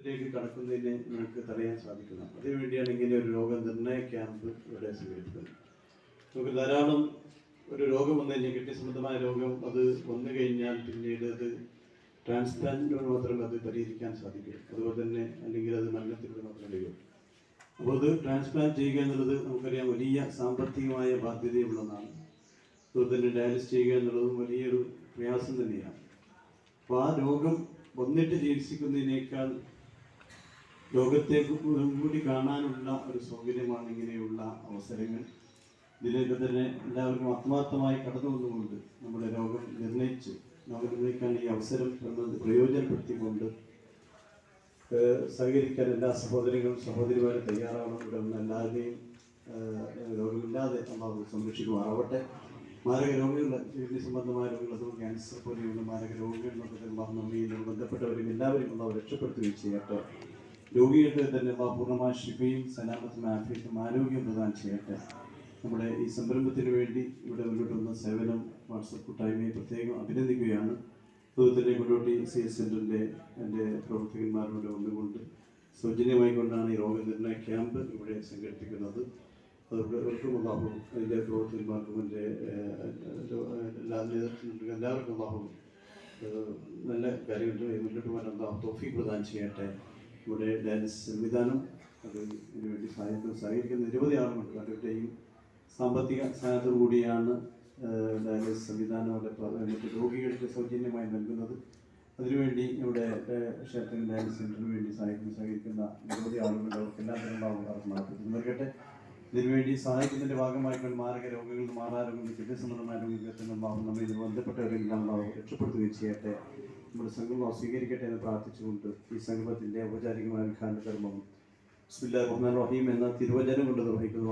ിലേക്ക് കടക്കുന്നതിനെ നമുക്ക് തടയാൻ സാധിക്കണം. അതിനുവേണ്ടിയാണ് ഇങ്ങനെ ഒരു രോഗനിർണയ ക്യാമ്പ് ഇവിടെ സ്വീകരിക്കുന്നത്. നമുക്ക് ധാരാളം ഒരു രോഗം വന്നു കഴിഞ്ഞാൽ, കിഡ്നി രോഗം അത് വന്നു കഴിഞ്ഞാൽ പിന്നീട് അത് ട്രാൻസ്പ്ലാന്റിനോട് മാത്രമേ അത് പരിഹരിക്കാൻ സാധിക്കൂ. അതുപോലെ തന്നെ അല്ലെങ്കിൽ അത് മരണത്തിലൂടെ മാത്രമേ കഴിയൂ. അപ്പോൾ അത് ട്രാൻസ്പ്ലാന്റ് ചെയ്യുക എന്നുള്ളത് നമുക്കറിയാം വലിയ സാമ്പത്തികമായ ബാധ്യതയുള്ളതാണ്. അതുപോലെ തന്നെ ഡയാലിസിസ് ചെയ്യുക എന്നുള്ളതും വലിയൊരു പ്രയാസം തന്നെയാണ്. അപ്പോൾ ആ രോഗം വന്നിട്ട് ചികിത്സിക്കുന്നതിനേക്കാൾ രോഗത്തേക്ക് കൂടി കാണാനുള്ള ഒരു സൗകര്യമാണ് ഇങ്ങനെയുള്ള അവസരങ്ങൾ. ഇതിലേക്ക് തന്നെ എല്ലാവർക്കും ആത്മാർത്ഥമായി കടന്നു വന്നുകൊണ്ട് നമ്മുടെ രോഗം നിർണ്ണയിക്കാൻ ഈ അവസരം പ്രയോജനപ്പെടുത്തിക്കൊണ്ട് സഹകരിക്കാൻ എല്ലാ സഹോദരങ്ങളും സഹോദരിമാരും തയ്യാറാവണം. ഇവിടെ നിന്ന് എല്ലാവരെയും രോഗമില്ലാതെ നമ്മൾ സംരക്ഷിക്കുമാറാവട്ടെ. മാരക രോഗങ്ങൾ, കിഡ്നി സംബന്ധമായ രോഗങ്ങൾ, അതും ക്യാൻസർ പോലെയുള്ള മാരക രോഗങ്ങൾ നമ്മയും ബന്ധപ്പെട്ടവരും എല്ലാവരും നമ്മൾ രക്ഷപ്പെടുത്തുകയും ചെയ്യട്ടെ. രോഗികൾക്ക് തന്നെ പൂർണ്ണമായ ശിഫയും സലാമത്തും ആഫിയത്തും ആരോഗ്യം പ്രദാനം ചെയ്യട്ടെ. നമ്മുടെ ഈ സംരംഭത്തിന് വേണ്ടി ഇവിടെ മുന്നോട്ട് വന്ന സേവനം വാട്സപ്പ് കൂട്ടായ്മയെ പ്രത്യേകം അഭിനന്ദിക്കുകയാണ്. അതുപോലെ തന്നെ കൊണ്ടോട്ടി CS സെൻ്ററിൻ്റെ എൻ്റെ പ്രവർത്തകന്മാരോട് ഒന്നുകൊണ്ട് സൗജന്യമായി കൊണ്ടാണ് ഈ രോഗനിർണയ ക്യാമ്പ് ഇവിടെ സംഘടിപ്പിക്കുന്നത്. അവർക്കും അല്ലാഹു അതിൻ്റെ പ്രവർത്തകന്മാർക്കും എൻ്റെ എല്ലാ നേതൃത്വത്തിനും എല്ലാവർക്കും അല്ലാഹു നല്ല കാര്യങ്ങൾ മുന്നോട്ട് പോകാൻ അല്ലാഹു തൗഫീഖ് പ്രദാനം ചെയ്യട്ടെ. ഇവിടെ ഡയാലിസിസ് സംവിധാനം ഇതിനു വേണ്ടി സഹകരിക്കുന്ന നിരവധി ആളുകളുണ്ട്. പലരുടെയും സാമ്പത്തിക സഹായത്തോടു കൂടിയാണ് ഡയാലിസിസ് സംവിധാനം മറ്റ് രോഗികൾക്ക് സൗജന്യമായി നൽകുന്നത്. അതിനുവേണ്ടി ഇവിടെ ക്ഷേത്ര ഡയാലിസിസ് സെൻ്ററിന് വേണ്ടി സഹകരിക്കുന്ന നിരവധി ആളുകളുണ്ട്. അവർക്ക് എല്ലാത്തിനും നൽകട്ടെ. ഇതിനുവേണ്ടി സഹായിക്കുന്നതിൻ്റെ ഭാഗമായിക്കൊണ്ട് മാരക രോഗങ്ങളിൽ മാറാരോഗങ്ങൾ, കിഡ്നി സംബന്ധമായ രോഗങ്ങൾക്ക് നമ്മൾ ഇതിൽ ബന്ധപ്പെട്ടവരെല്ലാം രക്ഷപ്പെടുത്തുകയും ചെയ്യട്ടെ. നമ്മുടെ സംഗമം സ്വീകരിക്കട്ടെ എന്ന് പ്രാർത്ഥിച്ചുകൊണ്ട് ഈ സംഗമത്തിൻ്റെ ഔപചാരികമായ ഉദ്ഘാടന കർമ്മം ബിസ്മില്ലാഹിർ റഹ്മാനിർ റഹീം എന്ന തിരുവചനം കൊണ്ട് നിർവഹിക്കുന്നു.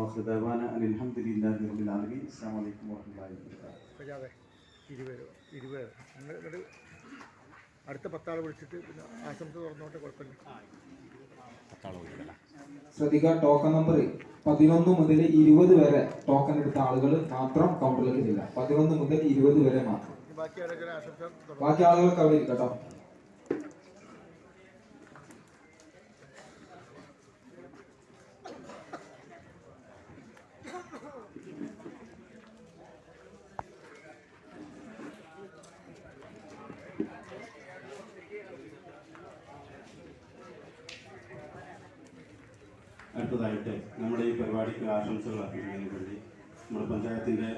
അൽഹംദുലില്ലാഹി റബ്ബിൽ ആലമീൻ. അസ്സലാമു അലൈക്കും വറഹ്മത്തുള്ളാഹി വബറകാതുഹു. അടുത്ത 10 ആൾ വിളിച്ചിട്ട് പിന്നെ ആശംസ തുറന്നോട്ടെ, കുഴപ്പമില്ല. ശ്രദ്ധിക്കുക, ടോക്കൺ നമ്പർ 11 മുതൽ 20 വരെ ടോക്കൺ എടുത്ത ആളുകൾ മാത്രം കൗണ്ടറിലേക്ക് ചെല്ലാം. 11 മുതൽ 20 വരെ മാത്രം. ബാക്കി ആളുകൾക്ക് അവിടെ ഇരിക്കട്ടോ. അടുത്തതായിട്ട് നമ്മുടെ ഈ പരിപാടിക്ക് ആശംസകൾ അർപ്പിക്കുന്നതിന് വേണ്ടി നമ്മുടെ പഞ്ചായത്തിൻ്റെ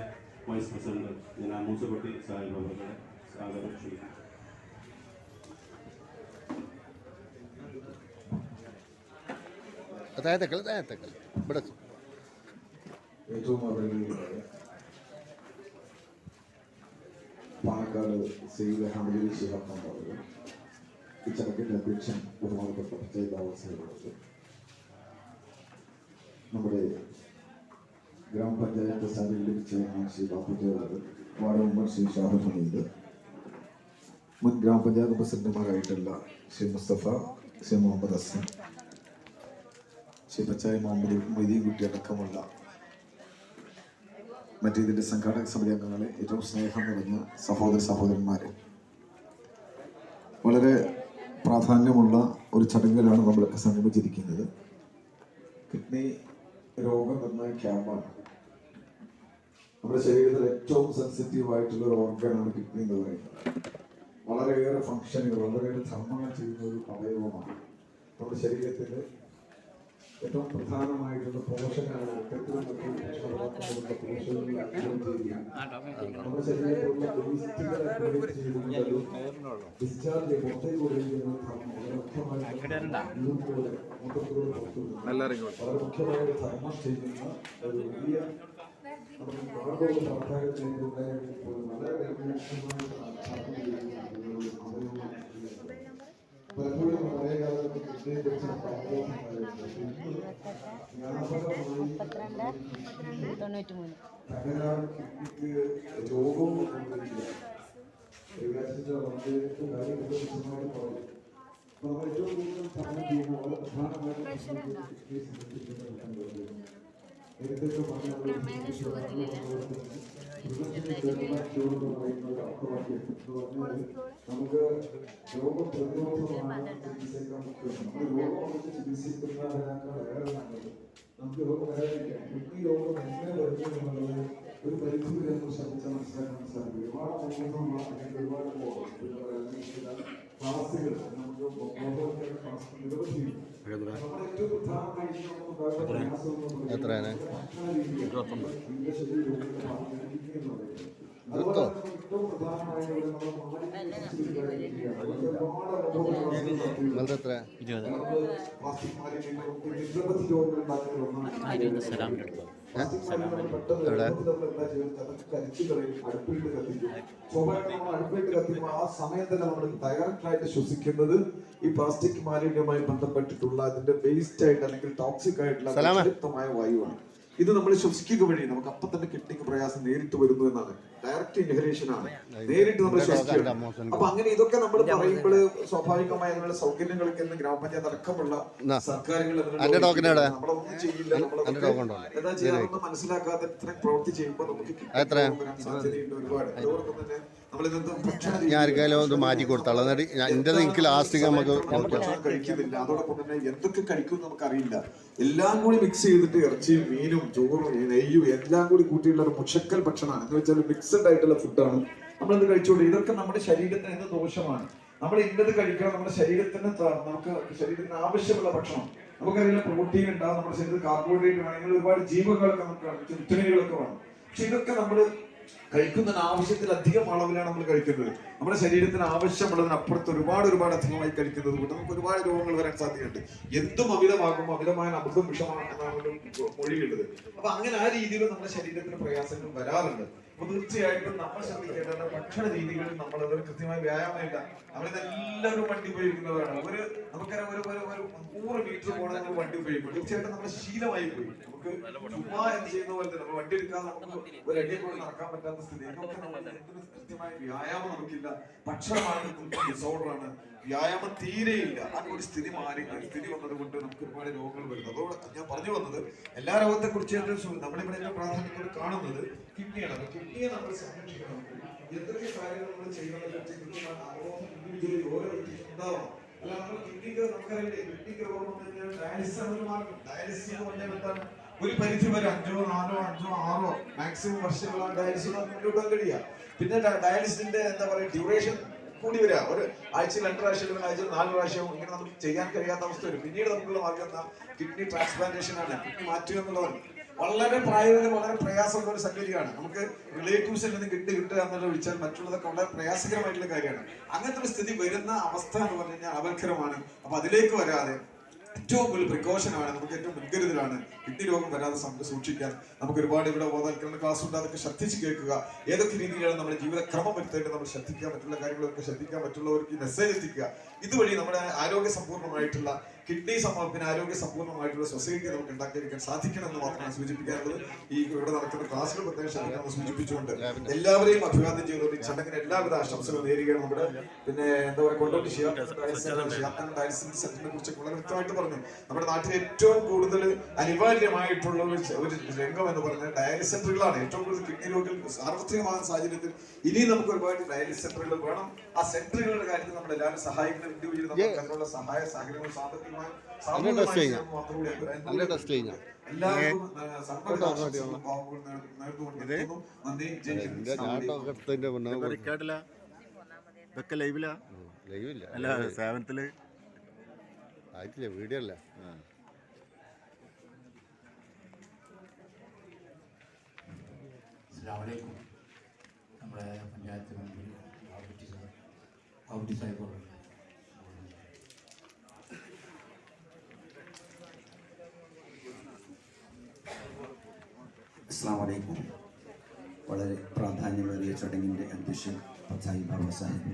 വൈസ് പ്രസിഡന്റ് ഞാൻ മൂസക്കുട്ടി സാഹിബ് അവരുടെ സ്വാഗതം ക്ഷണിക്കുന്നു. ഏറ്റവും ആദരണീയനായ പാണക്കാട് സെയ്ദ് ഹമീദ് ശിഹാബ് അവർ, ഈ ചടങ്ങിൻ്റെ അധ്യക്ഷൻ ബഹുമാനപ്പെട്ട പഞ്ചായത്ത് സാഹിബ്, നമ്മുടെ ഗ്രാമപഞ്ചായത്ത് സ്ഥാനങ്ങളിൽ chairman Shri Bapuji, ward member Shri Shahul Hameed, മുൻ ഗ്രാമപഞ്ചായത്ത് പ്രസിഡന്റുമാരായിട്ടുള്ള ശ്രീ മുസ്തഫ, ശ്രീ മുഹമ്മദ് ഹസൻ, ശ്രീ പച്ചായ മുഹമ്മദ് മൊയ്തീൻകുട്ടി അടക്കമുള്ള മറ്റേതിൻ്റെ സംഘാടക സമിതി അംഗങ്ങളെ, ഏറ്റവും സ്നേഹം നിറഞ്ഞ സഹോദരന്മാരെ, വളരെ പ്രാധാന്യമുള്ള ഒരു ചടങ്ങിലാണ് നമ്മളൊക്കെ സംഗമിച്ചിരിക്കുന്നത്. കിഡ്നി രോഗനിർണയ ക്യാമ്പാണ്. നമ്മുടെ ശരീരത്തിൽ ഏറ്റവും സെൻസിറ്റീവ് ആയിട്ടുള്ള ഒരു ഓർഗനാണ് കിഡ്നി എന്ന് പറയുന്നത്. വളരെയേറെ ഫംഗ്ഷനുകൾ, വളരെയേറെ ധർമ്മങ്ങൾ ചെയ്യുന്ന ഒരു അവയവമാണ്. നമ്മുടെ ശരീരത്തിൽ ഏറ്റവും പ്രധാനമായിട്ടുള്ള പോഷകങ്ങൾ, നമ്മുടെ ശരീരത്തിലുള്ള ഡിസ്ചാർജ് പുറത്തേക്ക് കൊടുക്കുന്നത് വളരെ മുഖ്യമായ ഒരു ധർമ്മം ചെയ്യുന്ന ഒരു വലിയ പലപ്പോഴും പഴയ കാലത്ത് കിഡ്നിയെ കുറിച്ച് തകരാറ് കിഡ്നിക്ക് രോഗവും കാര്യങ്ങളൊക്കെ വിശദമായിട്ട് പറഞ്ഞു. അപ്പോൾ നമ്മൾ ഏറ്റവും കൂടുതൽ പഠനം ചെയ്യുമ്പോൾ വളരെ പ്രധാനമായിട്ട് നേരത്തെ പറഞ്ഞ നമുക്ക് രോഗപ്രതിരോധമാണ് ചികിത്സിക്കാൻ മുഖ്യം. നമ്മൾ രോഗം വന്നിട്ട് ചികിത്സിക്കുന്നതിനേക്കാൾ ഏറെ നല്ലത് നമുക്ക് രോഗം വരാതിരിക്കാം. കിഡ്നി രോഗം എങ്ങനെ വരുന്നു എന്നുള്ളത് ഒരു പരിധി വരെ നമ്മൾ ശ്രദ്ധിച്ചാൽ മനസ്സിലാക്കാൻ സാധിക്കും. ഒരുപാട് ക്ലാസുകൾ നമുക്ക് ബോധവൽക്കരണ ക്ലാസ് നിരവധിയുണ്ട്. നമ്മുടെ ഏറ്റവും പ്രധാനമായിട്ട് ആ സമയം തന്നെ നമ്മൾ ഡയറക്റ്റായിട്ട് ശ്വസിക്കുന്നത് ഈ പ്ലാസ്റ്റിക് മാലിന്യവുമായി ബന്ധപ്പെട്ടിട്ടുള്ള അതിന്റെ വേസ്റ്റ് ആയിട്ട് അല്ലെങ്കിൽ ടോക്സിക് ആയിട്ടുള്ള വ്യക്തമായ വായുവാണ്. ഇത് നമ്മൾ ശ്വസിക്കുക വഴി നമുക്ക് അപ്പം തന്നെ കിഡ്നിക്ക് പ്രയാസം നേരിട്ട് വരുന്നു എന്നാണ്. ഡയറക്റ്റ് ഇൻഹലേഷൻ ആണ്, നേരിട്ട് നമ്മൾ ശ്വസിക്കുകയാണ്. അപ്പൊ അങ്ങനെ ഇതൊക്കെ നമ്മൾ പറയുമ്പോൾ സ്വാഭാവികമായ അതിനുള്ള സൗകര്യങ്ങൾക്ക് എന്ന് ഗ്രാമപഞ്ചായത്ത് അടക്കമുള്ള സർക്കാരുകൾ നമ്മളൊന്നും ചെയ്യില്ല. എന്താ ചെയ്യാനൊന്നും മനസ്സിലാക്കാതെ ഇത്രയും പ്രവൃത്തി ചെയ്യുമ്പോൾ നമുക്ക് സാധ്യതയുണ്ട് ഒരുപാട്. അതോടൊപ്പം തന്നെ മാറ്റി കൊടുത്താലും കഴിക്കുന്നില്ല. അതോടൊപ്പം തന്നെ എന്തൊക്കെ കഴിക്കും നമുക്കറിയില്ല. എല്ലാം കൂടി മിക്സ് ചെയ്തിട്ട് ഇറച്ചിയും മീനും ചോറും നെയ്യും എല്ലാം കൂടി കൂട്ടിയുള്ള ഒരു മുഷക്കൽ ഭക്ഷണമാണ്. എന്ന് വെച്ചാൽ മിക്സഡ് ആയിട്ടുള്ള ഫുഡാണ് നമ്മളിത് കഴിച്ചുകൊണ്ട്. ഇതൊക്കെ നമ്മുടെ ശരീരത്തിന് എന്ത് ദോഷമാണ്. നമ്മൾ ഇന്നത് കഴിക്കണം. നമ്മുടെ ശരീരത്തിന് നമുക്ക് ശരീരത്തിന് ആവശ്യമുള്ള ഭക്ഷണം നമുക്കറിയില്ല. പ്രോട്ടീൻ ഉണ്ടാവും നമ്മുടെ ശരീരത്തിൽ, കാർബോഹൈഡ്രേറ്റ് വേണമെങ്കിൽ ഒരുപാട് ജീവകളൊക്കെ നമുക്ക് വിറ്റമിനുകളൊക്കെ വേണം. പക്ഷെ ഇതൊക്കെ നമ്മൾ കഴിക്കുന്നതിന് ആവശ്യത്തിലധികം അളവിലാണ് നമ്മൾ കഴിക്കുന്നത്. നമ്മുടെ ശരീരത്തിന് ആവശ്യമുള്ളതിനപ്പുറത്ത് ഒരുപാട് അധികമായി കഴിക്കുന്നത് കൊണ്ട് നമുക്ക് ഒരുപാട് രോഗങ്ങൾ വരാൻ സാധ്യതയുണ്ട്. എന്തും അമിതമാകുമ്പോൾ അമിതമായ അമൃതം വിഷമാണ് എന്നാണ് ഒരു മൊഴിയുള്ളത്. അപ്പൊ അങ്ങനെ ആ രീതിയിൽ നമ്മുടെ ശരീരത്തിന് പ്രയാസങ്ങൾ വരാറുണ്ട്. അപ്പൊ തീർച്ചയായിട്ടും നമ്മൾ ശ്രദ്ധിക്കേണ്ട ഭക്ഷണ രീതികൾ നമ്മളത് കൃത്യമായി വ്യായാമമില്ല. നമ്മളിതെല്ലാവരും വണ്ടി ഉപയോഗിക്കുന്നവരാണ്. നമുക്കറിയാം ഒരു 100 മീറ്റർ പോകണം നമ്മൾ വണ്ടി ഉപയോഗിക്കും. തീർച്ചയായിട്ടും നമ്മുടെ ശീലമായി പോയി. നമുക്ക് ചുമ്മാ എന്ത് ചെയ്യുന്ന പോലെ തന്നെ നമ്മൾ വണ്ടി എടുക്കാൻ നമുക്ക് ഒരു അടിയെ പോലെ നടക്കാൻ പറ്റാത്ത സ്ഥിതി. ഇതൊക്കെ നമ്മൾ കൃത്യമായ വ്യായാമം നമുക്കില്ല. ഭക്ഷണമാണ് ഡിസോർഡർ ആണ്, വ്യായാമം തീരെയില്ല. ആ ഒരു സ്ഥിതി വന്നത് കൊണ്ട് നമുക്ക് ഒരുപാട് രോഗങ്ങൾ വരുന്നത്. അതോടെ ഞാൻ പറഞ്ഞു വന്നത് എല്ലാ രോഗത്തെ കുറിച്ച് നമ്മളിവിടെ പ്രാധാന്യത്തോടെ കാണുന്നത് കിഡ്നിയാണ്. കിഡ്നിയെ നമ്മൾ സംരക്ഷിക്കണം. എന്തൊക്കെ കാര്യങ്ങൾ നമ്മൾ ചെയ്യുന്നതിനെ കുറിച്ച് ഓരോ വ്യക്തിക്കും ഉണ്ടാവണം. അല്ല നമ്മൾ കിഡ്നിക്ക് നമുക്കറിയില്ലേ, കിഡ്നിക്ക് രോഗം വന്നു കഴിഞ്ഞാൽ ഡയാലിസിസ് ആണ് ഒരു മാർഗം. ഡയാലിസിസ് എന്ന് പറഞ്ഞാൽ എന്താണ്? ഒരു പരിധി വരെ 5, 4, 5, 6 മാക്സിമം വർഷങ്ങളാണ് ഡയാലിസിസ് മുന്നോട്ട് കഴിയുക. പിന്നെ ഡയാലിസിന്റെ എന്താ പറയുക ഡ്യൂറേഷൻ കൂടി വരിക. ഒരു ആഴ്ചയിൽ 2 പ്രാവശ്യം, ആഴ്ചയിൽ 4 പ്രാവശ്യവും ഇങ്ങനെ നമുക്ക് ചെയ്യാൻ കഴിയാത്ത അവസ്ഥ വരും. പിന്നീട് നമുക്കുള്ള മാർഗം എന്താ? കിഡ്നി ട്രാൻസ്പ്ലാന്റേഷൻ ആണ്. കിഡ്നി മാറ്റുക എന്നുള്ളതാണ് വളരെ വളരെ പ്രയാസമുള്ള ഒരു സംഗതിയാണ്. നമുക്ക് റിലേറ്റീവ്സിൽ നിന്ന് കിട്ടുക എന്നുള്ളത് ഒഴിച്ചാൽ മറ്റുള്ളതൊക്കെ വളരെ പ്രയാസകരമായിട്ടുള്ള കാര്യമാണ്. അങ്ങനത്തെ ഒരു സ്ഥിതി വരുന്ന അവസ്ഥ എന്ന് പറഞ്ഞു കഴിഞ്ഞാൽ അപകടകരമാണ്. അപ്പൊ അതിലേക്ക് വരാതെ ഏറ്റവും വലിയ പ്രിക്കോഷനാണ്, നമുക്ക് ഏറ്റവും മുൻകരുതലാണ് കിഡ്നി രോഗം വരാതെ സൂക്ഷിക്കാൻ. നമുക്ക് ഒരുപാട് ഇവിടെ ബോധവൽക്കരണ ക്ലാസ് ഉണ്ട്. അതൊക്കെ ശ്രദ്ധിച്ച് കേൾക്കുക. ഏതൊക്കെ രീതിയിലാണ് നമ്മുടെ ജീവിതക്രമം വരുത്തേണ്ടത് നമ്മൾ ശ്രദ്ധിക്കുക. മറ്റുള്ള കാര്യങ്ങളൊക്കെ ശ്രദ്ധിക്കുക. മറ്റുള്ളവർക്ക് മെസ്സേജ് എത്തിക്കുക. ഇതുവഴി നമ്മുടെ ആരോഗ്യ സമ്പൂർണ്ണമായിട്ടുള്ള കിഡ്നി പിന്നെ ആരോഗ്യ സമ്പൂർണ്ണമായിട്ടുള്ള സൊസൈറ്റി നമുക്ക് ഉണ്ടാക്കിയെടുക്കാൻ സാധിക്കണമെന്ന് മാത്രമാണ് സൂചിപ്പിക്കാറുള്ളത്. ഈ ഇവിടെ നടക്കുന്ന ക്ലാസ്സുകൾ പ്രത്യേകം ശ്രദ്ധിക്കാമെന്ന് സൂചിപ്പിച്ചുകൊണ്ട് എല്ലാവരെയും അഭിവാദ്യം ചെയ്തുകൊണ്ട് ഈ ചടങ്ങിന് എല്ലാവിധ ആശംസകളും നേരുകയാണ്. നമ്മുടെ പിന്നെ എന്താ പറയുക കൊണ്ടോട്ടി ഡയാലിസിസ് സെന്ററിനെ കുറിച്ച് വളരെ വ്യക്തമായിട്ട് പറഞ്ഞു. നമ്മുടെ നാട്ടിൽ ഏറ്റവും കൂടുതൽ അനിവാര്യമായിട്ടുള്ള ഒരു രംഗം എന്ന് പറഞ്ഞാൽ ഡയാലിസിസ് സെന്ററുകളാണ്. ഏറ്റവും കൂടുതൽ കിഡ്നി രോഗികൾ സാർവത്രികമായ സാഹചര്യത്തിൽ ഇനിയും നമുക്ക് ഒരുപാട് ഡയാലിസിസ് സെന്ററുകൾ വേണം. ആ സെന്ററുകളുടെ കാര്യത്തിൽ നമ്മൾ എല്ലാവരും സഹായിക്കുന്ന ഇന്ത്യയിൽ നമുക്ക് അതിനുള്ള സഹായ സഹകരണങ്ങൾ സാമ്പത്തികമായി ഇതൊക്കെ ലൈവില്ല അല്ല സേവനത്തില് ആയിട്ടില്ല, വീഡിയോ അല്ല. നമ്മുടെ പഞ്ചായത്ത് മെമ്പർ സാഹിബ് അസ്സലാമു അലൈക്കും. വളരെ പ്രാധാന്യമേറിയ ചടങ്ങിൻ്റെ അധ്യക്ഷൻ പഞ്ചായി ബാബ സാഹിബ്,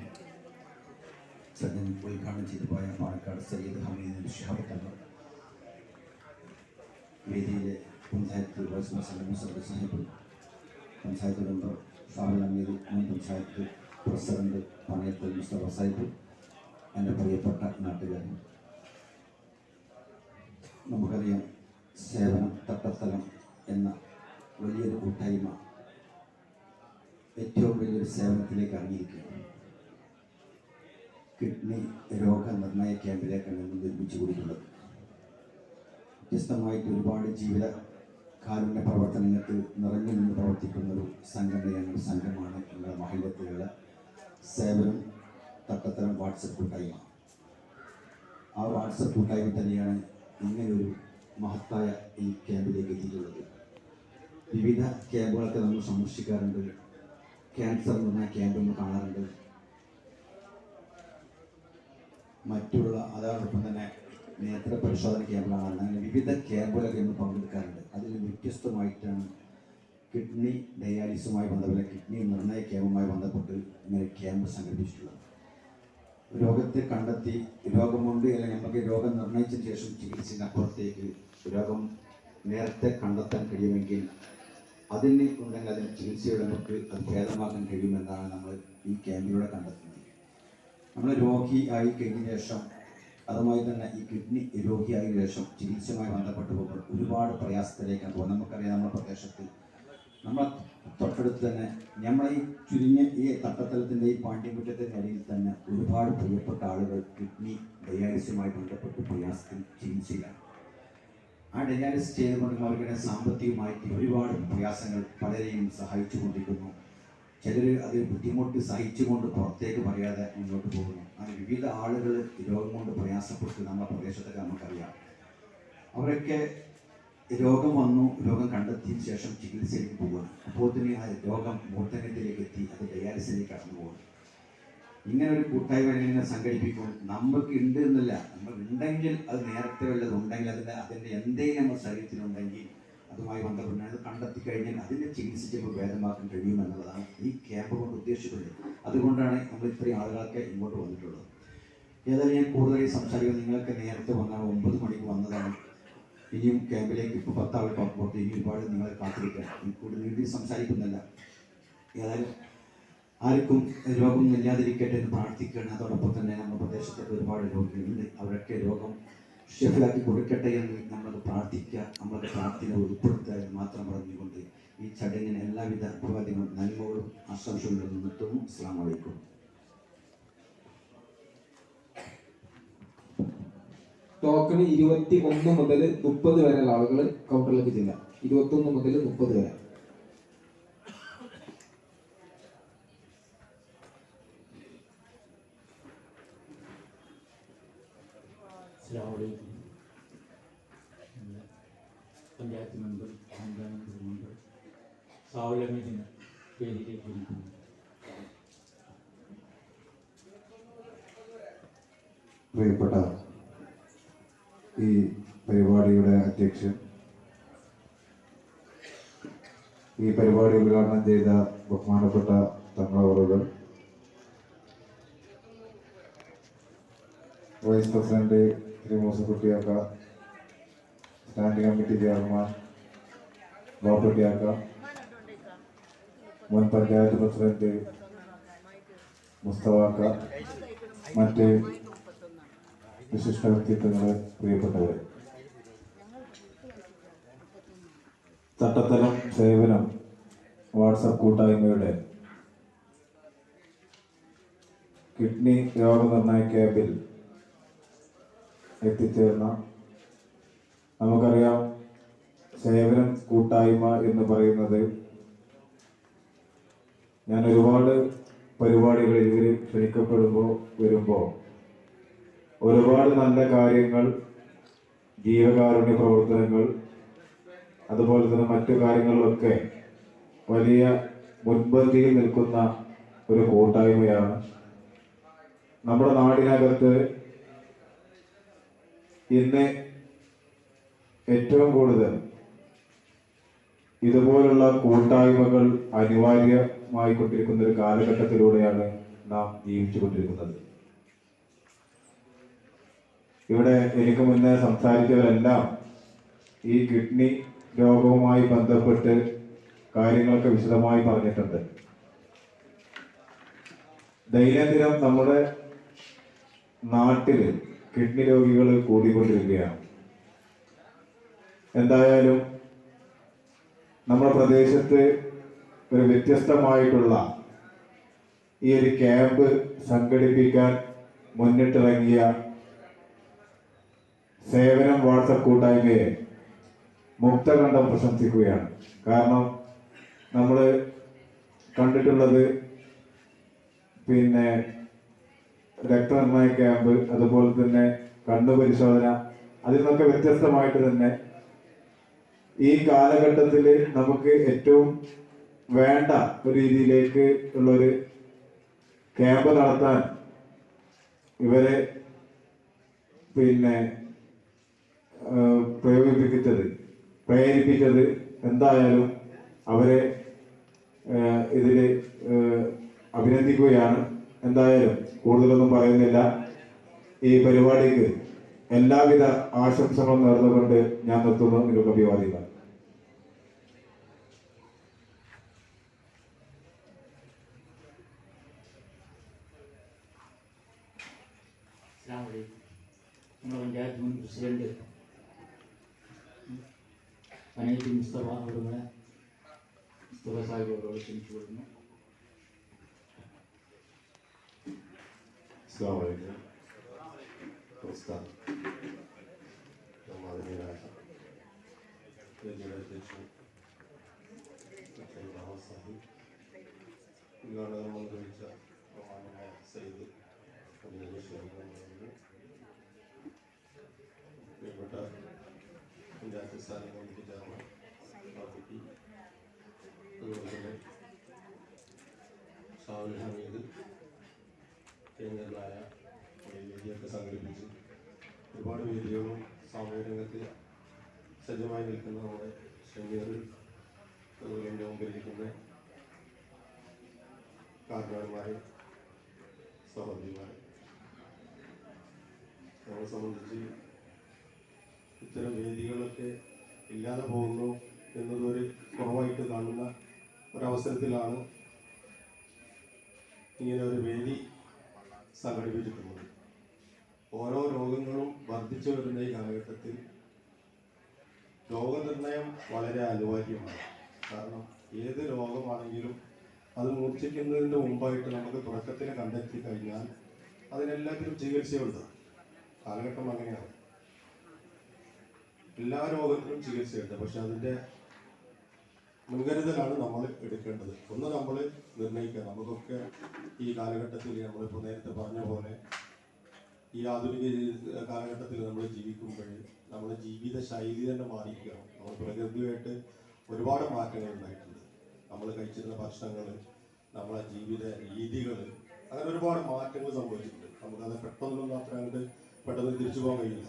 ചടങ്ങ് ഉദ്ഘാടനം ചെയ്തു പോയ പാലക്കാട് സയ്യിദ് ഹമീദ് ശിഹാബ് തങ്ങൾ, വേദിയിലെ panchayat vice president Sahib, panchayat member Shahul Ameed, മുൻ പഞ്ചായത്ത് പ്രസിഡന്റ് പനയത്ത് മുസ്തഫ സാഹിബ്, എൻ്റെ പ്രിയപ്പെട്ട നാട്ടുകാർ, നമുക്കറിയാം സേവനം തട്ടത്തലം എന്ന വലിയൊരു കൂട്ടായ്മ ഏറ്റവും വലിയൊരു സേവനത്തിലേക്ക് ഇറങ്ങിയിരിക്കുകയാണ്. കിഡ്നി രോഗനിർണയ ക്യാമ്പിലേക്കാണ് നമ്മൾ നിർമ്മിച്ചു കൊടുക്കുന്നത്. വ്യത്യസ്തമായിട്ട് ഒരുപാട് ജീവിത കാരുണ്യ പ്രവർത്തനങ്ങൾക്ക് നിറഞ്ഞു നിന്ന് പ്രവർത്തിക്കുന്ന ഒരു സംഘടനയാണ്, സംഘമാണ് നമ്മുടെ മഹിളത്തിലുള്ള സേവനം തട്ടത്തരം വാട്സപ്പ് കൂട്ടായ്മ. ആ വാട്സപ്പ് കൂട്ടായ്മ തന്നെയാണ് ഇങ്ങനെയൊരു മഹത്തായ ഈ ക്യാമ്പിലേക്ക് എത്തിയിട്ടുള്ളത്. വിവിധ ക്യാമ്പുകളൊക്കെ നമ്മൾ സന്ദർശിക്കാറുണ്ട്. ക്യാൻസർ എന്ന ക്യാമ്പ് നമ്മൾ കാണാറുണ്ട്. മറ്റുള്ള അതോടൊപ്പം തന്നെ നേത്ര പരിശോധന ക്യാമ്പുകളാണ്. അങ്ങനെ വിവിധ ക്യാമ്പുകളൊക്കെ നമ്മൾ പങ്കെടുക്കാറുണ്ട്. അതിൽ വ്യത്യസ്തമായിട്ടാണ് കിഡ്നി ഡയാലിസുമായി ബന്ധപ്പെട്ട കിഡ്നി നിർണയ ക്യാമ്പുമായി ബന്ധപ്പെട്ട് ഇങ്ങനെ ക്യാമ്പ് സംഘടിപ്പിച്ചിട്ടുള്ളത്. രോഗത്തെ കണ്ടെത്തി രോഗമുണ്ട് അല്ലെങ്കിൽ നമുക്ക് രോഗം നിർണയിച്ചതിന് ശേഷം ചികിത്സയ്ക്ക് അപ്പുറത്തേക്ക് രോഗം നേരത്തെ കണ്ടെത്താൻ കഴിയുമെങ്കിൽ അതിന് ഉണ്ടെങ്കിൽ അതിന് ചികിത്സയുടെ നമുക്ക് അത് ഭേദമാക്കാൻ കഴിയുമെന്നാണ് നമ്മൾ ഈ ക്യാമ്പിലൂടെ കണ്ടെത്തുന്നത്. നമ്മൾ രോഗിയായി കഴിഞ്ഞ ശേഷം അതുമായി തന്നെ ഈ കിഡ്നി രോഗിയായ ശേഷം ചികിത്സയുമായി ബന്ധപ്പെട്ട് പോകുമ്പോൾ ഒരുപാട് പ്രയാസത്തിലേക്കാണ് പോകുന്നത്. നമുക്കറിയാം നമ്മുടെ പ്രദേശത്ത് നമ്മളെ തൊട്ടടുത്ത് തന്നെ നമ്മളെ ഈ ചുരുങ്ങിയ ഈ തട്ടത്തലത്തിൻ്റെ ഈ പാണ്ഡ്യമുറ്റത്തിൻ്റെ ഇടയിൽ തന്നെ ഒരുപാട് പ്രിയപ്പെട്ട ആളുകൾ കിഡ്നി ഡയാലിസുമായി ബന്ധപ്പെട്ട് പ്രയാസത്തിൽ ചികിത്സയിലാണ്. ആ ഡയാലിസിസ് ചെയ്തുകൊണ്ട് അവരുടെ സാമ്പത്തികമായിട്ട് ഒരുപാട് പ്രയാസങ്ങൾ പലരെയും സഹായിച്ചു കൊണ്ടിരിക്കുന്നു. ചിലർ അത് ബുദ്ധിമുട്ട് സഹിച്ചുകൊണ്ട് പുറത്തേക്ക് പറയാതെ മുന്നോട്ട് പോകുന്നു. അങ്ങനെ വിവിധ ആളുകൾ രോഗം കൊണ്ട് പ്രയാസപ്പെട്ട് നമ്മുടെ പ്രദേശത്തൊക്കെ നമുക്കറിയാം. അവരൊക്കെ രോഗം വന്നു, രോഗം കണ്ടെത്തിയതിന് ശേഷം ചികിത്സയിലേക്ക് പോവുകയാണ്. അപ്പോൾ തന്നെ ആ രോഗം മൂർധന്യത്തിലേക്ക് എത്തി അത് ഡയാലിസിലേക്ക് കടന്നു പോകുന്നു. ഇങ്ങനെ ഒരു കൂട്ടായ്മ എങ്ങനെ സംഘടിപ്പിക്കും? നമുക്ക് ഉണ്ട് എന്നല്ല, നമ്മൾ ഉണ്ടെങ്കിൽ അത് നേരത്തെ വല്ലതും ഉണ്ടെങ്കിൽ അതിൻ്റെ എന്തെങ്കിലും നമ്മുടെ ശരീരത്തിലുണ്ടെങ്കിൽ അതുമായി ബന്ധപ്പെട്ട് അത് കണ്ടെത്തി കഴിഞ്ഞാൽ അതിൻ്റെ ചികിത്സ ചിലപ്പോൾ ഭേദമാക്കാൻ കഴിയുമെന്നുള്ളതാണ് ഈ ക്യാമ്പ് കൊണ്ട് ഉദ്ദേശിച്ചിട്ടുള്ളത്. അതുകൊണ്ടാണ് നമ്മൾ ഇത്രയും ആളുകളൊക്കെ ഇങ്ങോട്ട് വന്നിട്ടുള്ളത്. ഏതായാലും ഞാൻ കൂടുതലായി സംസാരിക്കുന്നത്, നിങ്ങൾക്ക് നേരത്തെ വന്നാൽ 9 മണിക്ക് വന്നതാണ്. ഇനിയും ക്യാമ്പിലേക്ക് ഇപ്പോൾ 10 ആൾ പുറത്ത് ഇനി ഒരുപാട് നിങ്ങളെ കാത്തിരിക്കാൻ കൂടുതൽ നീട്ടി സംസാരിക്കുന്നില്ല. ഏതായാലും ആർക്കും രോഗം ഇല്ലാതിരിക്കട്ടെ എന്ന് പ്രാർത്ഥിക്കണം. അതോടൊപ്പം തന്നെ നമ്മുടെ പ്രദേശത്തൊക്കെ ഒരുപാട് രോഗികളുണ്ട്. അവരൊക്കെ രോഗം ഷെഫിലാക്കി കൊടുക്കട്ടെ എന്ന് നമ്മൾ പ്രാർത്ഥിക്കുക. നമ്മളൊക്കെ പ്രാർത്ഥന ഉൾപ്പെടുത്തുക എന്ന് മാത്രം പറഞ്ഞുകൊണ്ട് ഈ ചടങ്ങിന് എല്ലാവിധ അഭിവാദ്യങ്ങളും നന്മകളും ആശംസകളും നിർത്തുന്നു. അസ്സലാമു അലൈക്കും. ടോക്കൺ 21 മുതൽ 30 വരെയുള്ള ആളുകൾ കൗണ്ടറിലേക്ക് ചെല്ലാം. 21 മുതൽ 30 വരെ. പഞ്ചായത്ത് മെമ്പർ, പഞ്ചായത്ത് മെമ്പർ സ്വാവലംബിക്കുന്ന പേരിലേക്ക് വിളിക്കുന്നു. പ്രിയപ്പെട്ട ഈ പരിപാടിയുടെ അധ്യക്ഷൻ, ഈ പരിപാടി ഉദ്ഘാടനം ചെയ്ത ബഹുമാനപ്പെട്ട തങ്ങളവറുകൾ, വൈസ് പ്രസിഡന്റ് ശ്രീ മൂസക്കുട്ടിയാക്ക, സ്റ്റാൻഡിംഗ് കമ്മിറ്റി ചെയർമാൻ ബാപ്പുട്ടിയാക്ക, മുൻ പഞ്ചായത്ത് പ്രസിഡന്റ് മുസ്തഫാക്ക, മറ്റ് വിശിഷ്ട വ്യക്തിത്വങ്ങളെ, പ്രിയപ്പെട്ടവരെ, തട്ടത്തലം സേവനം വാട്സപ്പ് കൂട്ടായ്മയുടെ കിഡ്നി രോഗനിർണയ ക്യാമ്പിൽ എത്തിച്ചേർന്ന, നമുക്കറിയാം സേവനം കൂട്ടായ്മ എന്ന് പറയുന്നത്, ഞാൻ ഒരുപാട് പരിപാടികളിൽ ഇവർ വരുമ്പോൾ ഒരുപാട് നല്ല കാര്യങ്ങൾ, ജീവകാരുണ്യ പ്രവർത്തനങ്ങൾ, അതുപോലെ തന്നെ മറ്റു കാര്യങ്ങളിലൊക്കെ വലിയ മുൻപന്തിയിൽ നിൽക്കുന്ന ഒരു കൂട്ടായ്മയാണ്. നമ്മുടെ നാടിനകത്ത് ഇന്ന് ഏറ്റവും കൂടുതൽ ഇതുപോലുള്ള കൂട്ടായ്മകൾ അനിവാര്യമായിക്കൊണ്ടിരിക്കുന്ന ഒരു കാലഘട്ടത്തിലൂടെയാണ് നാം ജീവിച്ചുകൊണ്ടിരിക്കുന്നത്. ഇവിടെ എനിക്ക് മുന്നേ സംസാരിച്ചവരെല്ലാം ഈ കിഡ്നി രോഗവുമായി ബന്ധപ്പെട്ട് കാര്യങ്ങളൊക്കെ വിശദമായി പറഞ്ഞിട്ടുണ്ട്. ദൈനംദിനം നമ്മുടെ നാട്ടിൽ കിഡ്നി രോഗികൾ കൂടിക്കൊണ്ടിരിക്കുകയാണ്. എന്തായാലും നമ്മുടെ പ്രദേശത്ത് ഒരു വ്യത്യസ്തമായിട്ടുള്ള ഈ ഒരു ക്യാമ്പ് സംഘടിപ്പിക്കാൻ മുന്നിട്ടിറങ്ങിയ സേവനം വാട്സപ്പ് കൂട്ടായ്മയെ മുക്തകണ്ഠം പ്രശംസിക്കുകയാണ്. കാരണം നമ്മൾ കണ്ടിട്ടുള്ളത് പിന്നെ രക്തനിർണയ ക്യാമ്പ്, അതുപോലെ തന്നെ കണ്ണു പരിശോധന, അതിൽ നിന്നൊക്കെ വ്യത്യസ്തമായിട്ട് തന്നെ ഈ കാലഘട്ടത്തിൽ നമുക്ക് ഏറ്റവും വേണ്ട ഒരു രീതിയിലേക്ക് ഉള്ളൊരു ക്യാമ്പ് നടത്താൻ ഇവരെ പിന്നെ പ്രേരിപ്പിച്ചത് എന്തായാലും അവരെ ഇതിൽ അഭിനന്ദിക്കുകയാണ്. എന്തായാലും കൂടുതലൊന്നും പറയുന്നില്ല. ഈ പരിപാടിക്ക് എല്ലാവിധ ആശംസകളും നേർന്നുകൊണ്ട് ഞാൻ നിർത്തുന്നു. നിങ്ങൾക്ക് അഭിവാദികൾ. നമ്മുടെ പഞ്ചായത്ത് മുൻ പ്രസിഡന്റ് പനയത്ത് മുസ്തഫ അവരുടെ മുസ്തഫ സാഹിബ് അവരോട് ക്ഷണിച്ചു കൊടുക്കുന്നു. നമസ്കാരം. ബഹുമാനീയനായ അധ്യക്ഷൻ സാഹിബ്, ഉദ്ഘാടനം നിർവഹിച്ച ബഹുമാനനായ സയ്യിദ് പ്രിയപ്പെട്ട പഞ്ചായത്ത് സ്ഥാനിക കമ്മിറ്റി ചെയർമാൻ പാർട്ടി, അതുപോലെ തന്നെ ഷാവുൽ ഹമീദ്, കേന്ദ്രനായ വേദിയൊക്കെ സംഘടിപ്പിച്ച് ഒരുപാട് വേദികളും സാമൂഹിക രംഗത്ത് സജ്ജമായി നിൽക്കുന്ന നമ്മുടെ ഷമീറിൽ, അതുപോലെ എൻ്റെ മുമ്പിലിരിക്കുന്ന കാരണവന്മാരെ, സഹോദരിമാരെ, നമ്മളെ സംബന്ധിച്ച് ഇത്തരം വേദികളൊക്കെ ഇല്ലാതെ പോകുന്നു എന്നതൊരു കുറവായിട്ട് കാണുന്ന ഒരവസരത്തിലാണ് ഇങ്ങനെ ഒരു വേദി സംഘടിപ്പിച്ചിട്ടുള്ളത്. ഓരോ രോഗങ്ങളും വർദ്ധിച്ചു വരുന്ന ഈ കാലഘട്ടത്തിൽ രോഗനിർണയം വളരെ അനിവാര്യമാണ്. കാരണം ഏത് രോഗമാണെങ്കിലും അത് മൂർച്ഛിക്കുന്നതിന് മുമ്പായിട്ട് നമുക്ക് തുടക്കത്തിൽ കണ്ടെത്തി കഴിഞ്ഞാൽ അതിനെല്ലാത്തിനും ചികിത്സയുണ്ട്. കാലഘട്ടം അങ്ങനെയാണ്. എല്ലാ രോഗത്തിനും ചികിത്സയുണ്ട്. പക്ഷെ അതിൻ്റെ മുൻകരുതലാണ് നമ്മൾ എടുക്കേണ്ടത്. ഒന്ന് നമ്മൾ നിർണ്ണയിക്കുക. നമുക്കൊക്കെ ഈ കാലഘട്ടത്തിൽ നമ്മളിപ്പോൾ നേരത്തെ പറഞ്ഞ പോലെ ഈ ആധുനിക കാലഘട്ടത്തിൽ നമ്മൾ ജീവിക്കുമ്പോൾ നമ്മുടെ ജീവിത ശൈലി തന്നെ മാറിയിരിക്കണം. നമ്മൾ പ്രകൃതിയായിട്ട് ഒരുപാട് മാറ്റങ്ങൾ ഉണ്ടായിട്ടുണ്ട്. നമ്മൾ കഴിച്ചിരുന്ന ഭക്ഷണങ്ങൾ, നമ്മളെ ജീവിത രീതികൾ, അങ്ങനെ ഒരുപാട് മാറ്റങ്ങൾ സംഭവിച്ചിട്ടുണ്ട്. നമുക്കത് പെട്ടെന്നൊന്നും അത്ര അങ്ങോട്ട് പെട്ടെന്ന് തിരിച്ചു പോകാൻ കഴിയില്ല.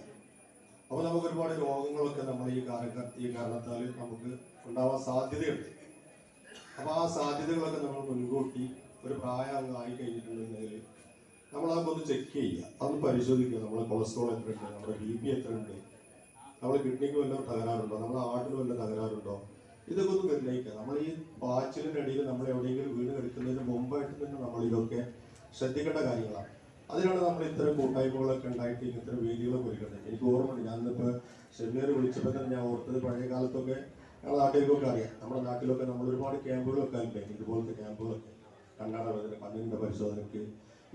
അപ്പോൾ നമുക്ക് ഒരുപാട് രോഗങ്ങളൊക്കെ നമ്മൾ ഈ കാരണത്താൽ നമുക്ക് ഉണ്ടാവാൻ സാധ്യതയുണ്ട്. അപ്പോൾ ആ സാധ്യതകളൊക്കെ നമ്മൾ മുൻകൂട്ടി ഒരു പ്രായം അങ്ങ് ആയി കഴിഞ്ഞിട്ടുണ്ടെങ്കിൽ നമ്മളതൊക്കെ ഒന്ന് ചെക്ക് ചെയ്യുക, അതൊന്ന് പരിശോധിക്കുക. നമ്മുടെ കൊളസ്ട്രോൾ എത്രയുണ്ട്, നമ്മുടെ BP എത്രയുണ്ട്, നമ്മുടെ കിഡ്നിക്ക് വല്ലതും തകരാറുണ്ടോ, നമ്മുടെ ഹാർട്ടിന് വല്ല തകരാറുണ്ടോ, ഇതൊക്കെ ഒന്ന് നിർണ്ണയിക്കുക. നമ്മൾ ഈ പാച്ചിലിനിടയിൽ നമ്മൾ എവിടെയെങ്കിലും വീട് എടുക്കുന്നതിന് മുമ്പായിട്ട് തന്നെ നമ്മൾ ഇതൊക്കെ ശ്രദ്ധിക്കേണ്ട കാര്യങ്ങളാണ്. അതിനാണ് നമ്മൾ ഇത്തരം കൂട്ടായ്മകളൊക്കെ ഉണ്ടായിട്ട് ഇത്തരം വേദികളൊക്കെ ഒരുക്കുന്നത്. എനിക്ക് ഓർമ്മയുണ്ട്, ഞാനിപ്പോൾ ഷമീർ വിളിച്ചപ്പോൾ തന്നെ ഞാൻ ഓർത്തത് പഴയ കാലത്തൊക്കെ ഞങ്ങളുടെ നാട്ടിലേക്കൊക്കെ അറിയാം. നമ്മുടെ നാട്ടിലൊക്കെ നമ്മൾ ഒരുപാട് ക്യാമ്പുകളൊക്കെ ഉണ്ടായിരുന്നു. ഇതുപോലത്തെ ക്യാമ്പുകളൊക്കെ കണ്ണാട വേദന, കണ്ണിൻ്റെ പരിശോധനയ്ക്ക്,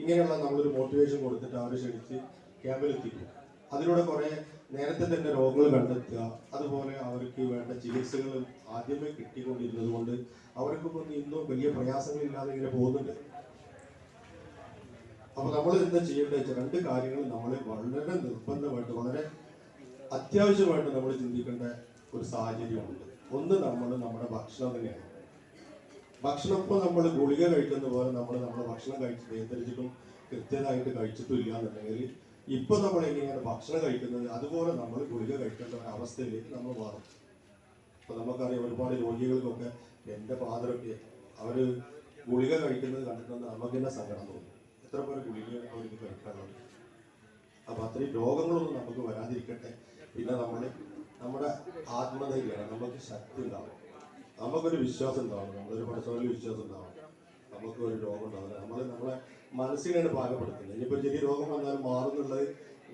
ഇങ്ങനെയുള്ള നമ്മളൊരു മോട്ടിവേഷൻ കൊടുത്തിട്ട് അവരെ ക്ഷണിച്ച് ക്യാമ്പിലെത്തിക്കും. അതിലൂടെ കുറേ നേരത്തെ തന്നെ രോഗങ്ങൾ കണ്ടെത്തുക, അതുപോലെ അവർക്ക് വേണ്ട ചികിത്സകൾ ആദ്യമേ കിട്ടിക്കൊണ്ടിരുന്നത് കൊണ്ട് അവർക്കൊക്കെ ഇന്നും വലിയ പ്രയാസങ്ങളില്ലാതെ ഇങ്ങനെ പോകുന്നുണ്ട്. അപ്പോൾ നമ്മൾ എന്താ ചെയ്യേണ്ടത് വെച്ചാൽ രണ്ട് കാര്യങ്ങൾ നമ്മൾ വളരെ നിർബന്ധമായിട്ട്, വളരെ അത്യാവശ്യമായിട്ട് നമ്മൾ ചിന്തിക്കേണ്ട ഒരു സാഹചര്യമുണ്ട്. ഒന്ന് നമ്മുടെ ഭക്ഷണം തന്നെയാണ്. ഭക്ഷണം ഇപ്പോൾ നമ്മൾ ഗുളിക കഴിക്കുന്ന പോലെ നമ്മുടെ ഭക്ഷണം കഴിച്ച് നിയന്ത്രിച്ചിട്ടും കൃത്യമായിട്ട് കഴിച്ചിട്ടും ഇല്ല എന്നുണ്ടെങ്കിൽ ഇപ്പോൾ നമ്മൾ എങ്ങനെയാണ് ഭക്ഷണം കഴിക്കുന്നത് അതുപോലെ നമ്മൾ ഗുളിക കഴിക്കേണ്ട ഒരു അവസ്ഥയിലേക്ക് നമ്മൾ മാറും. ഇപ്പോൾ നമുക്കറിയാം ഒരുപാട് രോഗികൾക്കൊക്കെ, എൻ്റെ ഫാദറൊക്കെ അവർ ഗുളിക കഴിക്കുന്നത് കണ്ടിട്ട് നമുക്ക് തന്നെ സങ്കടം തോന്നും. എത്ര പേര് ഗുളികയാണ് അവർക്ക് കഴിക്കാറുണ്ട്. അപ്പോൾ അത്രയും രോഗങ്ങളൊന്നും നമുക്ക് വരാതിരിക്കട്ടെ. പിന്നെ നമ്മുടെ ആത്മധൈര്യമാണ്, നമുക്ക് ശക്തി ഉണ്ടാവും, നമുക്കൊരു വിശ്വാസം ഉണ്ടാവും, നമ്മളൊരു പഠിച്ചവരിൽ വിശ്വാസം ഉണ്ടാവും, നമുക്കൊരു രോഗം ഉണ്ടാവില്ല. നമ്മളെ മനസ്സിനെയാണ് പാകപ്പെടുത്തുന്നത്. ഇനിയിപ്പോൾ ചെറിയ രോഗം വന്നാലും മാറുന്നുള്ളത്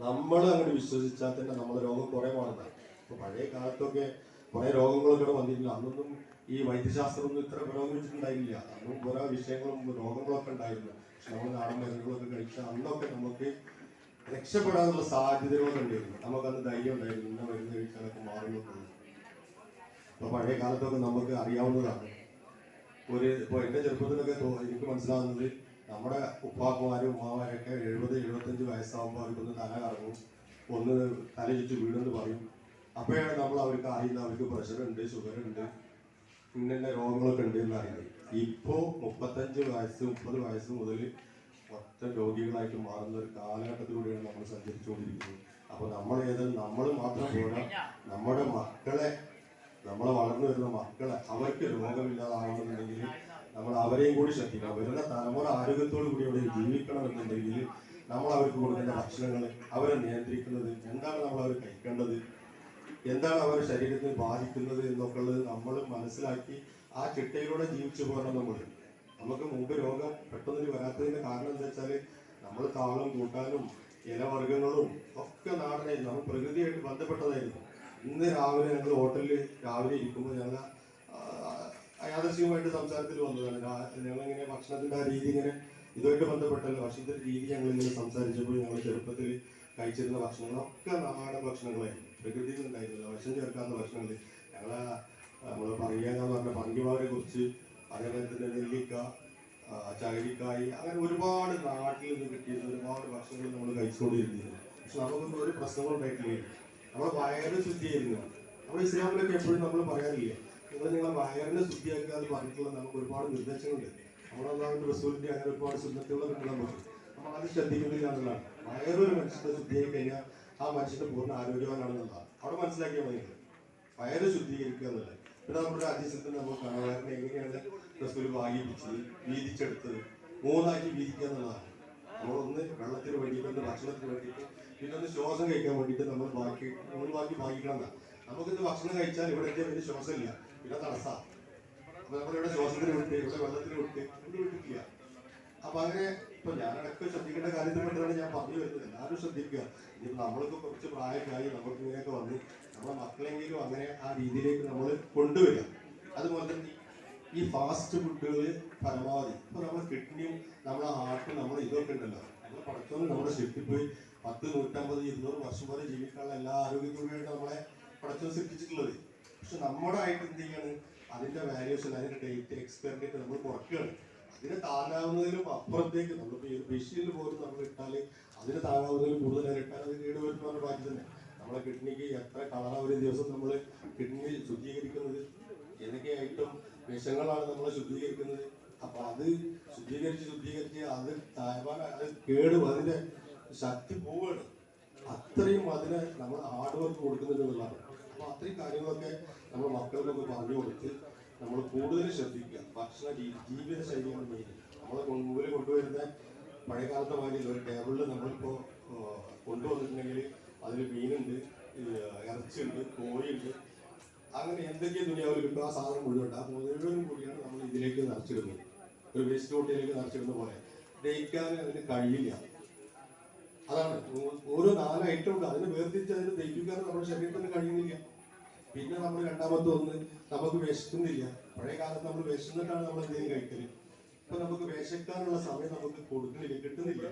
നമ്മൾ അങ്ങോട്ട് വിശ്വസിച്ചാൽ തന്നെ നമ്മളെ രോഗം കുറേ മാറുന്നതാണ്. ഇപ്പോൾ പഴയ കാലത്തൊക്കെ കുറേ രോഗങ്ങളൊക്കെ വന്നിട്ടില്ല. അന്നൊന്നും ഈ വൈദ്യശാസ്ത്രമൊന്നും ഇത്ര പുരോഗമിച്ചിട്ടുണ്ടായില്ല. അന്നും ഓരോ വിഷയങ്ങളും രോഗങ്ങളൊക്കെ ഉണ്ടായിരുന്നു. പക്ഷെ നമ്മൾ നാടൻ മരുന്നുകളൊക്കെ കഴിച്ച അന്നൊക്കെ നമുക്ക് രക്ഷപ്പെടാനുള്ള സാധ്യതകളൊക്കെ ഉണ്ടായിരുന്നു. നമുക്കന്ന് ധൈര്യം ഉണ്ടായിരുന്നു, ഇന്ന മരുന്ന് കഴിച്ചാലൊക്കെ മാറുന്നത്. ഇപ്പൊ പഴയ കാലത്തൊക്കെ നമുക്ക് അറിയാവുന്നതാണ്. ഇപ്പോൾ എൻ്റെ ചെറുപ്പത്തിലൊക്കെ എനിക്ക് മനസ്സിലാവുന്നത്, നമ്മുടെ ഉപ്പാക്കുമാരും ഉമ്മാമാരൊക്കെ 70-75 വയസ്സാകുമ്പോൾ അവർക്കൊന്ന് തല കറങ്ങും, ഒന്ന് തല ചുറ്റി വീടെന്ന് പറയും. അപ്പോഴാണ് നമ്മൾ അവർക്ക് അറിയുന്ന അവർക്ക് പ്രഷറുണ്ട്, ഷുഗറുണ്ട്, ഇന്ന രോഗങ്ങളൊക്കെ ഉണ്ട് എന്ന് അറിയുന്നത്. ഇപ്പോൾ 35 വയസ്സ് 30 വയസ്സ് മുതൽ മൊത്തം രോഗികളായിട്ട് മാറുന്ന ഒരു കാലഘട്ടത്തിലൂടെയാണ് നമ്മൾ സഞ്ചരിച്ചുകൊണ്ടിരിക്കുന്നത്. അപ്പോൾ നമ്മൾ മാത്രം പോരാ, നമ്മുടെ മക്കളെ, നമ്മളെ വളർന്നു വരുന്ന മക്കളെ അവർക്ക് രോഗമില്ലാതാവണമെന്നുണ്ടെങ്കിൽ നമ്മൾ അവരെയും കൂടി ശ്രദ്ധിക്കണം. വരുന്ന തലമുറ ആരോഗ്യത്തോടു കൂടി അവിടെ ജീവിക്കണമെന്നുണ്ടെങ്കിൽ നമ്മൾ അവർക്ക് കൊടുക്കുന്ന ഭക്ഷണങ്ങൾ, അവരെ നിയന്ത്രിക്കുന്നത്, എന്താണ് നമ്മൾ അവർ കഴിക്കേണ്ടത്, എന്താണ് അവരുടെ ശരീരത്തിന് ബാധിക്കുന്നത് എന്നൊക്കെ ഉള്ളത് നമ്മൾ മനസ്സിലാക്കി ആ ചിട്ടയിലൂടെ ജീവിച്ചു പോകണം. നമുക്ക് മുമ്പ് രോഗം പെട്ടെന്ന് വരാത്തതിന്റെ കാരണം എന്താ വെച്ചാൽ നമ്മൾ താളം കൂട്ടാനും ഇലവർഗ്ഗങ്ങളും ഒക്കെ നാടനായിരുന്നു, നമ്മൾ പ്രകൃതിയായിട്ട് ബന്ധപ്പെട്ടതായിരുന്നു. ഇന്ന് രാവിലെ ഞങ്ങൾ ഹോട്ടലിൽ രാവിലെ ഇരിക്കുമ്പോൾ ഞങ്ങൾ യാദൃശ്ചികമായിട്ട് സംസാരത്തിൽ വന്നതാണ്. ഞങ്ങളിങ്ങനെ ഭക്ഷണത്തിന്റെ ആ രീതി ഇങ്ങനെ ഇതുമായിട്ട് ബന്ധപ്പെട്ടല്ലോ, ഭക്ഷണത്തിന്റെ രീതി ഞങ്ങളിങ്ങനെ സംസാരിച്ചപ്പോൾ ഞങ്ങൾ ചെറുപ്പത്തിൽ കഴിച്ചിരുന്ന ഭക്ഷണങ്ങളൊക്കെ നാടൻ ഭക്ഷണങ്ങളായിരുന്നു, പ്രകൃതിയിൽ നിന്നുണ്ടായിരുന്നില്ല, വിഷം ചേർക്കാത്ത ഭക്ഷണങ്ങൾ. നമ്മൾ പറയുകയെന്ന് പറഞ്ഞ പങ്കിമാരെ കുറിച്ച്, അതേപോലെ തന്നെ നെല്ലിക്ക, ചകിരിക്കായി, അങ്ങനെ ഒരുപാട് നാട്ടിൽ നിന്ന് കിട്ടിയിരുന്ന ഒരുപാട് ഭക്ഷണങ്ങൾ നമ്മൾ കഴിച്ചുകൊണ്ടിരുന്നിരുന്നു. പക്ഷെ നമുക്കൊന്നും ഒരു പ്രശ്നങ്ങളും ഉണ്ടായിട്ടില്ല. നമ്മളെ വയറ് ശുദ്ധിയായിരുന്നു. നമ്മുടെ ഇസ്ലാമിലൊക്കെ എപ്പോഴും നമ്മൾ പറയാറില്ലേ, നിങ്ങളെ വയറിനെ ശുദ്ധിയാക്കുക എന്ന് പറഞ്ഞിട്ടുള്ള നമുക്ക് ഒരുപാട് നിർദ്ദേശങ്ങളുണ്ട്. നമ്മളൊന്നാമത് റസൂലിന്റെ അങ്ങനെ ഒരുപാട് സുന്നത്തുകളൊക്കെ ഉണ്ട്. നമ്മൾ അത് ശ്രദ്ധിക്കുന്നില്ല എന്നുള്ളതാണ്. വയറൊരു മനുഷ്യന്റെ ശുദ്ധിയായി കഴിഞ്ഞാൽ ആ മനുഷ്യന്റെ പൂർണ്ണ ആരോഗ്യവാനാണെന്നുള്ളതാണ്. അവിടെ മനസ്സിലാക്കിയാൽ മതി, വയറ് ശുദ്ധീകരിക്കുക എന്നുള്ളത്. പിന്നെ നമ്മുടെ ഹദീസിൽ നമുക്ക് കാണാൻ വയറിനെ എങ്ങനെയാണ് റസൂൽ ഭാഗിപ്പിച്ചത്, വീതിച്ചെടുത്തത്, 3 ആക്കി വീതിക്കുക എന്നുള്ളതാണ്. നമ്മളൊന്ന് വെള്ളത്തിന് വേണ്ടിയിട്ട്, ഒന്ന് ഭക്ഷണത്തിന് വേണ്ടിയിട്ട്, പിന്നെ ഒന്ന് ശ്വാസം കഴിക്കാൻ വേണ്ടിയിട്ട് നമ്മൾ ബാക്കി ഭാഗിക്കണം എന്നാണ്. നമുക്കിത് ഭക്ഷണം കഴിച്ചാൽ ഇവിടെ എത്തിയാൽ പിന്നെ ശ്വാസമില്ല, പിന്നെ തടസ്സമാണ്. അപ്പൊ നമ്മളിവിടെ ശ്വാസത്തിന് വിട്ട്, ഇവിടെ വെള്ളത്തിന് വിട്ട്, ഇവിടെ വിട്ടിട്ടില്ല. അപ്പൊ അങ്ങനെ ഇപ്പൊ ഞാനടക്കം ശ്രദ്ധിക്കേണ്ട കാര്യത്തിൽ പെട്ടാണ് ഞാൻ പറഞ്ഞു വരുന്നത്. എല്ലാവരും ശ്രദ്ധിക്കുക. ഇനി നമ്മൾക്ക് കുറച്ച് പ്രായമൊക്കെയായി, നമുക്ക് ഇങ്ങനെയൊക്കെ വന്ന് നമ്മളെ മക്കളെങ്കിലും അങ്ങനെ ആ രീതിയിലേക്ക് നമ്മൾ കൊണ്ടുവരിക. അതുപോലെ തന്നെ ഈ ഫാസ്റ്റ് ഫുഡുകൾ പരമാവധി ഇപ്പൊ നമ്മുടെ കിഡ്നിയും നമ്മളെ ഹാർട്ടും നമ്മൾ ഇതൊക്കെ ഉണ്ടല്ലോ, നമ്മൾ പഠിച്ചോന്ന് നമ്മുടെ ഷിപ്പിപ്പോയി 10, 150, 200 വർഷം വരെ ജീവിക്കാനുള്ള എല്ലാ ആരോഗ്യത്തോടെയാണ് നമ്മളെ പഠിച്ചോ സൃഷ്ടിച്ചിട്ടുള്ളത്. പക്ഷെ നമ്മുടെ ആയിട്ട് എന്ത് ചെയ്യാണ്, അതിന്റെ വാല്യൂഷൻ, അതിന്റെ ഡേറ്റ് എക്സ്പയർ ഡേറ്റ് നമ്മൾ കുറയ്ക്കുകയാണ്. അതിന് താങ്ങാവുന്നതിലും അപ്പുറത്തേക്ക് നമ്മളിപ്പോൾ ഈ മെഷീനിൽ പോലും നമ്മൾ ഇട്ടാൽ അതിന് താങ്ങാവുന്നതിലും കൂടുതൽ ഇട്ടാൽ അത് കേടുവരുന്ന ബാക്കി തന്നെ. നമ്മളെ കിഡ്നിക്ക് എത്ര കളറാണ് ഒരു ദിവസം നമ്മൾ കിഡ്നി ശുദ്ധീകരിക്കുന്നത്, ഏതൊക്കെയായിട്ടും വിഷങ്ങളാണ് നമ്മൾ ശുദ്ധീകരിക്കുന്നത്. അപ്പൊ അത് ശുദ്ധീകരിച്ച് അത് കേടും അതിന്റെ ശക്തി പോവുകയാണ്. അത്രയും അതിന് നമ്മൾ ഹാർഡ് വർക്ക് കൊടുക്കുന്നുണ്ടെന്നുള്ളതാണ്. അപ്പൊ അത്രയും കാര്യങ്ങളൊക്കെ നമ്മൾ മക്കൾക്കൊക്കെ പറഞ്ഞു കൊടുത്ത് നമ്മൾ കൂടുതൽ ശ്രദ്ധിക്കുക. ഭക്ഷണ ജീവിത ശൈലിയാണ് മെയിൻ. നമ്മളെ മുമ്പിൽ കൊണ്ടുവരുന്ന പഴയകാലത്തെ മാതിരി ഒരു ടേബിളിൽ നമ്മളിപ്പോ കൊണ്ടുവന്നിട്ടുണ്ടെങ്കിൽ അതിൽ മീനുണ്ട്, ഇറച്ചിയുണ്ട്, കോഴിയുണ്ട്, അങ്ങനെ എന്തൊക്കെയാണ് ദുനിയാവിൽ കിട്ടും ആ സാധനം മുഴുവൻ ആ മുഴുവനും കൂടിയാണ് നമ്മൾ ഇതിലേക്ക് നിറച്ചിടുന്നത്. ഒരു വേസ്റ്റ് ബോട്ടിലേക്ക് നിറച്ചിടുന്ന പോലെ ദഹിക്കാൻ അതിന് കഴിയില്ല. അതാണ് ഓരോ 4 ഐറ്റം ഉണ്ട്, അതിന് വേർതിരിച്ച് അതിന് ദഹിപ്പിക്കാൻ നമ്മുടെ ശരീരത്തിന് കഴിയുന്നില്ല. പിന്നെ നമ്മൾ രണ്ടാമത്തെ ഒന്ന്, നമുക്ക് വിശക്കുന്നില്ല. പഴയ കാലത്ത് നമ്മൾ വിശന്നിട്ടാണ് നമ്മൾ എന്തെങ്കിലും കഴിക്കല്. ഇപ്പൊ നമുക്ക് വിശക്കാനുള്ള സമയം നമുക്ക് കൊടുക്കുന്നില്ല, കിട്ടുന്നില്ല.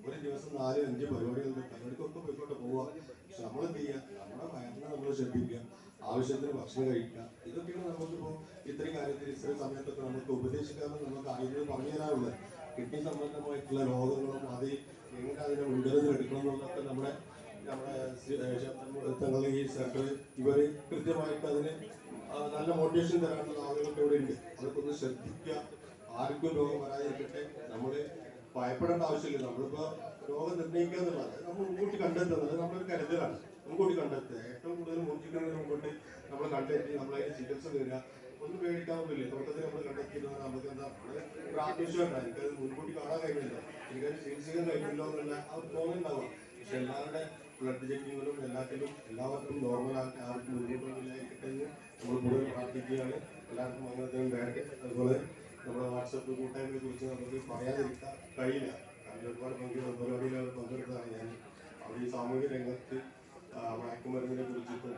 ഒരു ദിവസം 4-5 പരിപാടികളുണ്ട്, പരിപാടിക്കൊക്കെ പോയിക്കോട്ടെ പോവാ. പക്ഷെ നമ്മൾ എന്ത് ചെയ്യുക, നമ്മുടെ വയറിനെ നമ്മൾ ശ്രദ്ധിക്കുക, ആവശ്യത്തിന് ഭക്ഷണം കഴിക്കുക. ഇതൊക്കെയാണ് നമുക്കിപ്പോൾ ഇത്രയും കാര്യത്തിൽ ഇത്രയും സമയത്തൊക്കെ നമുക്ക് ഉപദേശിക്കാമെന്ന് നമുക്ക് ആയിരുന്നു പറഞ്ഞു തരാറുള്ളത്. കിഡ്നി സംബന്ധമായിട്ടുള്ള രോഗങ്ങളും അത് എങ്ങനെ അതിനെ മുൻകരുതൽ എടുക്കണം എന്നുള്ളതൊക്കെ നമ്മുടെ തങ്ങൾ ഈ സെക്ടർ ഇവര് കൃത്യമായിട്ട് അതിന് നല്ല മോട്ടിവേഷൻ തരാനുള്ള ആളുകളൊക്കെ ഇവിടെ ഉണ്ട്. അതൊക്കെ ഒന്ന് ശ്രദ്ധിക്കുക. ആർക്കും രോഗം വരാതിരിക്കട്ടെ. നമ്മൾ ഭയപ്പെടേണ്ട ആവശ്യമില്ല. നമ്മളിപ്പോ രോഗം നിർണ്ണയിക്കുക എന്നുള്ളത് നമ്മൾ മുൻകൂട്ടി കണ്ടെത്തുന്നത് നമ്മളൊരു കരുതലാണ്. മുൻകൂട്ടി കണ്ടെത്തുക, ഏറ്റവും കൂടുതൽ മുൻകൂട്ടി മുൻകൂട്ടി നമ്മൾ കണ്ടെത്തി നമ്മളതിന് ചികിത്സ തരിക. ഒന്നും പേടിക്കാവുന്നില്ല. തുടക്കത്തിൽ നമ്മൾ കണ്ടെത്തിയിരുന്നത് നമുക്ക് എന്താ ഒരു ആത്മവിശ്വാസം, എനിക്കത് മുൻകൂട്ടി കാണാൻ കഴിയുന്നില്ല, എനിക്കത് ചികിത്സിക്കാൻ കഴിയുന്നില്ലോ എന്നുള്ള ആ ഒരു തോന്നുന്നുണ്ടാവുക. പക്ഷെ എല്ലാവരുടെ ബ്ലഡ് ചെക്കിങ്ങിലും എല്ലാവർക്കും നോർമലാക്കി ആർക്കും മുൻകൂട്ടൊന്നുമില്ലായിരിക്കട്ടെ എന്ന് നമ്മൾ കൂടുതൽ പ്രാർത്ഥിക്കുകയാണ്. എല്ലാവർക്കും അങ്ങനെ വേണ്ടത്. അതുപോലെ നമ്മുടെ വാട്സപ്പ് കൂട്ടായ്മയെ കുറിച്ച് നമുക്ക് പറയാതിരിക്കാൻ കഴിയില്ല. കാരണം ഒരുപാട് പരിപാടികൾ പങ്കെടുത്തതാണ് ഞാൻ. അവിടെ ഈ സാമൂഹിക രംഗത്ത് മയക്കുമരുന്നിനെ കുറിച്ചിട്ടും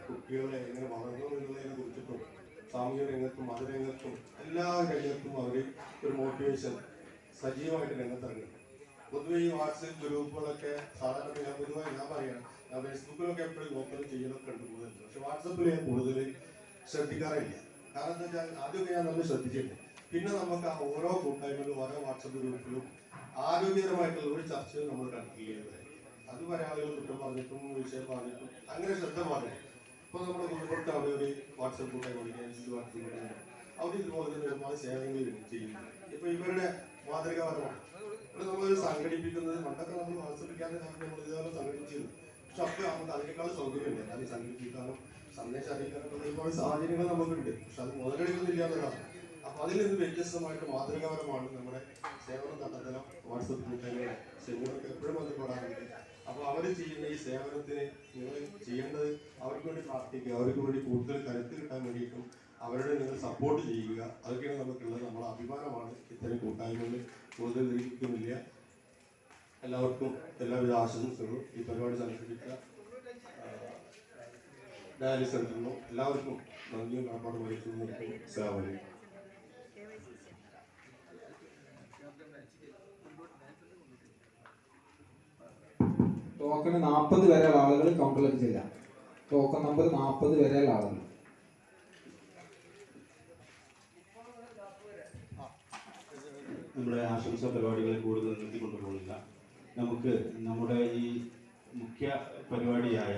കുട്ടികളെ എങ്ങനെ വളർന്നു എന്നുള്ളതിനെ കുറിച്ചിട്ടും സാമൂഹിക രംഗത്തും മതരംഗത്തും എല്ലാ രംഗത്തും അവർ ഒരു മോട്ടിവേഷൻ സജീവമായിട്ട് രംഗത്തിറങ്ങുന്നുണ്ട്. പൊതുവെ ഈ വാട്സപ്പ് ഗ്രൂപ്പുകളൊക്കെ സാധാരണ ഞാൻ പറയാം, ഞാൻ ഫേസ്ബുക്കിലൊക്കെ എപ്പോഴും നോക്കലും ചെയ്യലൊക്കെ ഉണ്ട് കൂടുതൽ. പക്ഷെ വാട്സപ്പിൽ ഞാൻ കൂടുതൽ ശ്രദ്ധിക്കാറില്ല. കാരണം എന്താ വെച്ചാൽ ആദ്യമൊക്കെ ഞാൻ നല്ല ശ്രദ്ധിച്ചിട്ടുണ്ട്. പിന്നെ നമുക്ക് ആ ഓരോ കൂട്ടായ്മയിലും ഓരോ വാട്സപ്പ് ഗ്രൂപ്പിലും ആരോഗ്യകരമായിട്ടുള്ള ഒരു ചർച്ചകൾ നമ്മൾ കണ്ടിട്ടില്ല. അത് പല ആളുകൾ കുറ്റം പറഞ്ഞിട്ടും വിഷയം പറഞ്ഞിട്ടും അങ്ങനെ ശ്രദ്ധ മാറില്ല. ഇപ്പോൾ നമ്മുടെ കുടുംബത്തെ അവിടെ ഒരു വാട്സപ്പ് കൂട്ടായ്മ വാട്സപ്പ് കൂട്ടായ്മ അവിടെ ഇതുപോലെ തന്നെ ഒരുപാട് സേവനങ്ങൾ ചെയ്യുന്നുണ്ട്. ഇപ്പൊ ഇവരുടെ മാതൃകാപരമാണ്. ഇവിടെ നമ്മളൊരു സംഘടിപ്പിക്കുന്നത് പണ്ടൊക്കെ നമ്മൾ വാട്സപ്പിക്കാതെ നമ്മൾ ഇതുപോലെ സംഘടിപ്പിച്ചിരുന്നു. പക്ഷെ അപ്പോൾ നമുക്ക് അതിനേക്കാൾ സൗകര്യമില്ല. അത് സംഘടിപ്പിക്കാനും സന്ദേശം അറിയിക്കാനൊക്കെ ഒരുപാട് സാഹചര്യങ്ങൾ നമുക്കുണ്ട്. പക്ഷെ അത് മുതലെടുക്കുന്നില്ല എന്നതാണ്. അപ്പൊ അതിൽ നിന്ന് വ്യത്യസ്തമായിട്ട് മാതൃകാപരമാണ് നമ്മുടെ സേവനം കണ്ടെത്തണം. വാട്സപ്പ് കൂട്ടായ്മ സെമിനാറൊക്കെ എപ്പോഴും ബന്ധപ്പെടാറുണ്ട്. അപ്പൊ അവർ ചെയ്യുന്ന ഈ സേവനത്തിന് നിങ്ങൾ ചെയ്യേണ്ടത് അവർക്ക് വേണ്ടി പ്രാർത്ഥിക്കുക, അവർക്ക് വേണ്ടി കൂടുതൽ കരുത്ത് കിട്ടാൻ വേണ്ടിയിട്ടും അവരുടെ നിങ്ങൾ സപ്പോർട്ട് ചെയ്യുക. അതൊക്കെയാണ് നമുക്കുള്ളത്. നമ്മളെ അഭിമാനമാണ്. ഇത്തരം കൂട്ടായ്മകൾ കൂടുതൽ ദീർഘിക്കുന്നില്ല. എല്ലാവർക്കും എല്ലാവിധ ആശംസകളും. ഈ പരിപാടി സംഘടിപ്പിച്ച ഡയാലിസിസ് സെന്ററിനും എല്ലാവർക്കും നന്ദിയും കടപ്പാടും വഹിക്കുന്നു. സേവനം ടോക്കൺ 40 വരെയുള്ള ആളുകൾ കൗണ്ടറിലേക്ക് ചെല്ലാം. ടോക്കൺ നമ്പർ 40 വരെയുള്ള ആളുകൾ. നമ്മുടെ ആശംസാ പരിപാടികളെ കൂടുതൽ നിർത്തിക്കൊണ്ടു പോകുന്നില്ല. നമുക്ക് നമ്മുടെ ഈ മുഖ്യ പരിപാടിയായ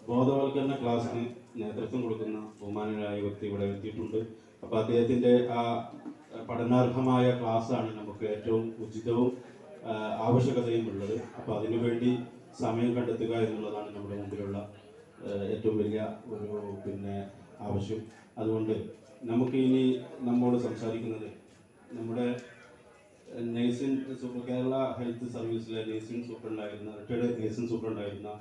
ബോധവൽക്കരണ ക്ലാസ്സിന് നേതൃത്വം കൊടുക്കുന്ന ബഹുമാനരായ വ്യക്തി ഇവിടെ എത്തിയിട്ടുണ്ട്. അപ്പോൾ അദ്ദേഹത്തിൻ്റെ ആ പഠനാർഹമായ ക്ലാസ്സാണ് നമുക്ക് ഏറ്റവും ഉചിതവും ആവശ്യകതയും ഉള്ളത്. അപ്പോൾ അതിനുവേണ്ടി സമയം കണ്ടെത്തുക എന്നുള്ളതാണ് നമ്മുടെ മുമ്പിലുള്ള ഏറ്റവും വലിയ ഒരു ആവശ്യം. അതുകൊണ്ട് നമുക്ക് ഇനി നമ്മോട് സംസാരിക്കുന്നത് നമ്മുടെ നേഴ്സിംഗ് കേരള ഹെൽത്ത് സർവീസിലെ നേഴ്സിംഗ് സൂപ്രണ്ടായിരുന്ന റിട്ടയർഡ് നേഴ്സിംഗ് സൂപ്രണ്ടായിരുന്ന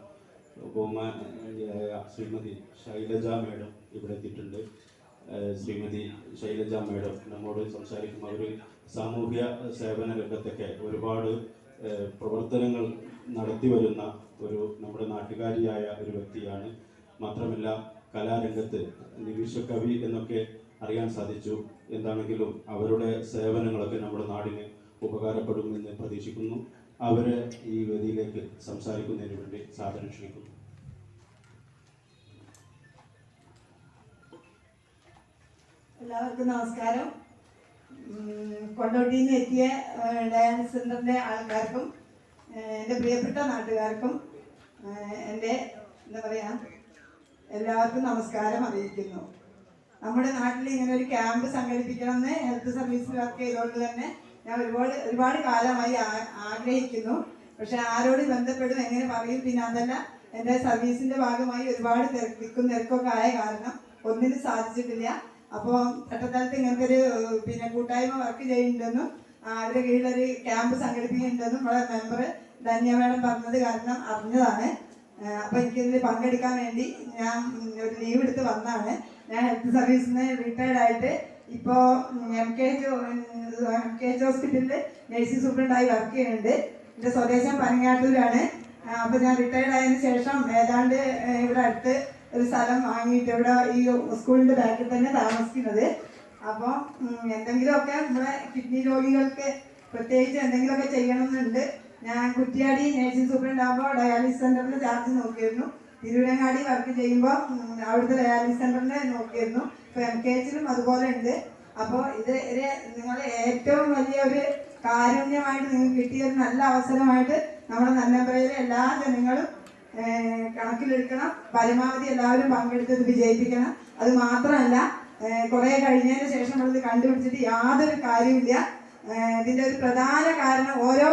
ബഹുമാനായ ശ്രീമതി ശൈലജ മേഡം ഇവിടെ എത്തിയിട്ടുണ്ട്. ശ്രീമതി ശൈലജ മേഡം നമ്മോട് സംസാരിക്കും. അവർ സാമൂഹ്യ സേവന രംഗത്തൊക്കെ ഒരുപാട് പ്രവർത്തനങ്ങൾ നടത്തി വരുന്ന നമ്മുടെ നാട്ടുകാരിയായ ഒരു വ്യക്തിയാണ്. മാത്രമല്ല കലാരംഗത്ത് നിമിഷകവി എന്നൊക്കെ അറിയാൻ സാധിച്ചു. എന്താണെങ്കിലും അവരുടെ സേവനങ്ങളൊക്കെ നമ്മുടെ നാടിന് ഉപകാരപ്പെടുമെന്ന് പ്രതീക്ഷിക്കുന്നു. അവരെ ഈ വേദിയിലേക്ക് സംസാരിക്കുന്നതിന് വേണ്ടി സാദരം ക്ഷണിക്കുന്നു. എല്ലാവർക്കും നമസ്കാരം. കൊണ്ടോട്ടിയിൽ നിന്ന് എത്തിയ ഡയാലിസിസ് സെൻ്ററിൻ്റെ ആൾക്കാർക്കും എൻ്റെ പ്രിയപ്പെട്ട നാട്ടുകാർക്കും എൻ്റെ എല്ലാവർക്കും നമസ്കാരം അറിയിക്കുന്നു. നമ്മുടെ നാട്ടിൽ ഇങ്ങനെ ഒരു ക്യാമ്പ് സംഘടിപ്പിക്കണമെന്ന് ഹെൽത്ത് സർവീസിൽ വർക്ക് ചെയ്തുകൊണ്ട് തന്നെ ഞാൻ ഒരുപാട് കാലമായി ആഗ്രഹിക്കുന്നു. പക്ഷെ ആരോട് ബന്ധപ്പെടും, എങ്ങനെ പറയും? പിന്നെ അതല്ല, എൻ്റെ സർവീസിൻ്റെ ഭാഗമായി ഒരുപാട് തിരക്കൊക്കെ ആയ കാരണം ഒന്നിനും സാധിച്ചിട്ടില്ല. അപ്പോൾ തട്ടത്തലത്ത് ഇങ്ങനത്തെ ഒരു കൂട്ടായ്മ വർക്ക് ചെയ്യുന്നുണ്ടെന്നും അവരുടെ കീഴിലൊരു ക്യാമ്പ് സംഘടിപ്പിക്കുന്നുണ്ടെന്നും നമ്മുടെ മെമ്പർ ധന്യ മേഡം പറഞ്ഞത് കാരണം അറിഞ്ഞതാണ്. അപ്പോൾ എനിക്കിതിൽ പങ്കെടുക്കാൻ വേണ്ടി ഞാൻ ഒരു ലീവ് എടുത്ത് വന്നതാണ്. ഞാൻ ഹെൽത്ത് സർവീസിൽ നിന്ന് റിട്ടയർഡ് ആയിട്ട് ഇപ്പോൾ MKH ഹോസ്പിറ്റലിൽ നഴ്സിംഗ് സൂപ്രണ്ടായി വർക്ക് ചെയ്യുന്നുണ്ട്. എൻ്റെ സ്വദേശം പനങ്ങാട്ടൂരാണ്. അപ്പോൾ ഞാൻ റിട്ടയർഡ് ആയതിനു ശേഷം ഏതാണ്ട് ഇവിടെ അടുത്ത് ഒരു സ്ഥലം വാങ്ങിയിട്ട് ഇവിടെ ഈ സ്കൂളിൻ്റെ ബാക്കിൽ തന്നെ താമസിക്കുന്നത്. അപ്പോൾ എന്തെങ്കിലുമൊക്കെ നമ്മുടെ കിഡ്നി രോഗികൾക്ക് പ്രത്യേകിച്ച് എന്തെങ്കിലുമൊക്കെ ചെയ്യണമെന്നുണ്ട്. ഞാൻ കുറ്റിയാടി നഴ്സിംഗ് സൂപ്രണ്ടാകുമ്പോൾ ഡയാലിസിസ് സെൻ്ററിൽ ചാർജ് നോക്കിയിരുന്നു. തിരുവനങ്ങാടി വർക്ക് ചെയ്യുമ്പോൾ അവിടുത്തെ ഡയാലിസിസ് സെൻ്ററിനെ നോക്കിയിരുന്നു. ഇപ്പോൾ MKHലും അതുപോലെ ഉണ്ട്. അപ്പോൾ ഇത് നിങ്ങൾ ഏറ്റവും വലിയ ഒരു കാരുണ്യമായിട്ട് നിങ്ങൾക്ക് കിട്ടിയ ഒരു നല്ല അവസരമായിട്ട് നമ്മുടെ നല്ലമ്പലയിലെ എല്ലാ ജനങ്ങളും കണക്കിലെടുക്കണം. പരമാവധി എല്ലാവരും പങ്കെടുത്തത് വിജയിപ്പിക്കണം. അത് മാത്രമല്ല, കുറേ കഴിഞ്ഞതിന് ശേഷം നമ്മളിത് കണ്ടുപിടിച്ചിട്ട് യാതൊരു കാര്യമില്ല. ഇതിൻ്റെ ഒരു പ്രധാന കാരണം ഓരോ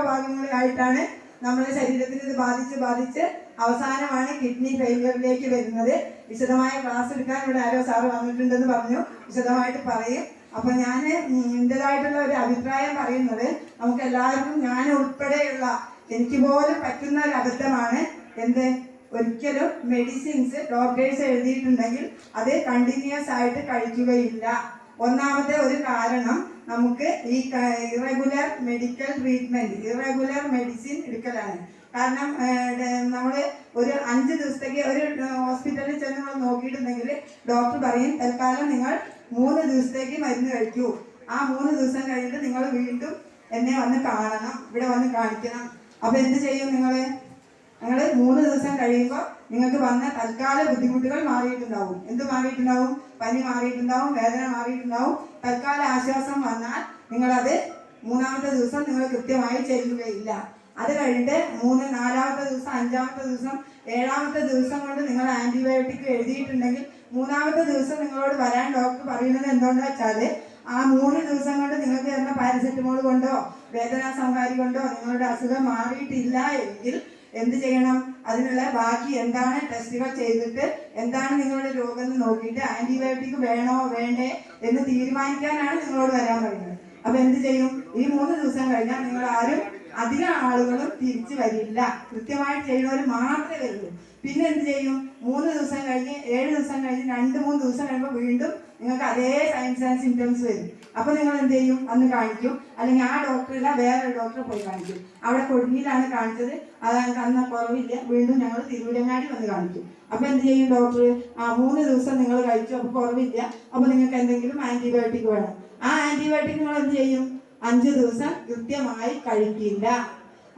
ഭാഗങ്ങളിലായിട്ടാണ് നമ്മുടെ ശരീരത്തിന് ഇത് ബാധിച്ച് അവസാനമാണ് കിഡ്നി ഫെയിലിയറിലേക്ക് വരുന്നത്. വിശദമായ ക്ലാസ് എടുക്കാൻ ഇവിടെ ആരോ സാറ് വന്നിട്ടുണ്ടെന്ന് പറഞ്ഞു, വിശദമായിട്ട് പറയും. അപ്പോൾ ഞാൻ എൻ്റെതായിട്ടുള്ള ഒരു അഭിപ്രായം പറയുന്നത്, നമുക്ക് എല്ലാവർക്കും ഞാൻ ഉൾപ്പെടെയുള്ള എനിക്ക് പോലും പറ്റുന്ന ഒരു അബദ്ധമാണ് ഒരിക്കലും മെഡിസിൻസ് ഡോക്ടേഴ്സ് എഴുതിയിട്ടുണ്ടെങ്കിൽ അത് കണ്ടിന്യൂസ് ആയിട്ട് കഴിക്കുകയില്ല. ഒന്നാമത്തെ ഒരു കാരണം നമുക്ക് ഈ irregular medical treatment, irregular medicine എടുക്കലാണ്. കാരണം നമ്മൾ ഒരു 5 ദിവസത്തേക്ക് ഒരു ഹോസ്പിറ്റലിൽ ചെന്ന് നമ്മൾ നോക്കിയിട്ടുണ്ടെങ്കിൽ ഡോക്ടർ പറയും തൽക്കാലം നിങ്ങൾ 3 ദിവസത്തേക്ക് മരുന്ന് കഴിക്കൂ. ആ 3 ദിവസം കഴിഞ്ഞിട്ട് നിങ്ങൾ വീണ്ടും എന്നെ വന്ന് കാണണം, ഇവിടെ വന്ന് കാണിക്കണം. അപ്പൊ എന്ത് ചെയ്യും നിങ്ങൾ 3 ദിവസം കഴിയുമ്പോൾ നിങ്ങൾക്ക് വന്ന തൽക്കാല ബുദ്ധിമുട്ടുകൾ മാറിയിട്ടുണ്ടാവും. എന്ത് മാറിയിട്ടുണ്ടാവും? പനി മാറിയിട്ടുണ്ടാവും, വേദന മാറിയിട്ടുണ്ടാവും. തൽക്കാല ആശ്വാസം വന്നാൽ നിങ്ങളത് 3-ാമത്തെ ദിവസം നിങ്ങൾ കൃത്യമായി ചെല്ലുകയില്ല. അത് കഴിഞ്ഞിട്ട് 3, 4-ാമത്തെ ദിവസം, 5-ാമത്തെ ദിവസം, 7-ാമത്തെ ദിവസം കൊണ്ട് നിങ്ങൾ ആന്റിബയോട്ടിക് എഴുതിയിട്ടുണ്ടെങ്കിൽ 3-ാമത്തെ ദിവസം നിങ്ങളോട് വരാൻ ഡോക്ടർ പറയുന്നത് എന്തുകൊണ്ടാ വെച്ചാൽ ആ 3 ദിവസം കൊണ്ട് നിങ്ങൾക്ക് തരുന്ന പാരസെറ്റമോൾ കൊണ്ടോ വേദനാ സംഹാരി കൊണ്ടോ നിങ്ങളുടെ അസുഖം മാറിയിട്ടില്ല എങ്കിൽ എന്ത് ചെയ്യണം? അതിനുള്ള ബാക്കി എന്താണ് ടെസ്റ്റുകൾ ചെയ്തിട്ട് എന്താണ് നിങ്ങളുടെ രോഗം എന്ന് നോക്കിയിട്ട് ആന്റിബയോട്ടിക് വേണോ വേണ്ടേ എന്ന് തീരുമാനിക്കാനാണ് നിങ്ങളോട് വരാൻ പറയുന്നത്. അപ്പൊ എന്ത് ചെയ്യും? ഈ 3 ദിവസം കഴിഞ്ഞാൽ നിങ്ങൾ ആരും അധികം ആളുകളും തിരിച്ചു വരില്ല. കൃത്യമായിട്ട് ചെയ്യുന്നവർ മാത്രമേ വരുള്ളൂ. പിന്നെ എന്ത് ചെയ്യും? 3 ദിവസം കഴിഞ്ഞ് 7 ദിവസം കഴിഞ്ഞ് 2-3 ദിവസം കഴിയുമ്പോൾ വീണ്ടും നിങ്ങൾക്ക് അതേ സൈൻസ് ആൻഡ് സിംറ്റംസ് വരും. അപ്പൊ നിങ്ങൾ എന്ത് ചെയ്യും? അന്ന് കാണിക്കും. അല്ലെങ്കിൽ ആ ഡോക്ടറില്ല, വേറെ ഡോക്ടറെ പോയി കാണിക്കും. അവിടെ കൊടുങ്ങിയിലാണ് കാണിച്ചത്, അതായത് അന്ന് കുറവില്ല, വീണ്ടും ഞങ്ങൾ തിരുവിടങ്ങാടി വന്ന് കാണിക്കും. അപ്പൊ എന്ത് ചെയ്യും ഡോക്ടർ? 3 ദിവസം നിങ്ങൾ കഴിച്ചു, അപ്പൊ കുറവില്ല, അപ്പൊ നിങ്ങൾക്ക് എന്തെങ്കിലും ആന്റിബയോട്ടിക് വേണം. ആ ആന്റിബയോട്ടിക് നിങ്ങൾ എന്ത് ചെയ്യും? 5 ദിവസം കൃത്യമായി കഴിക്കില്ല.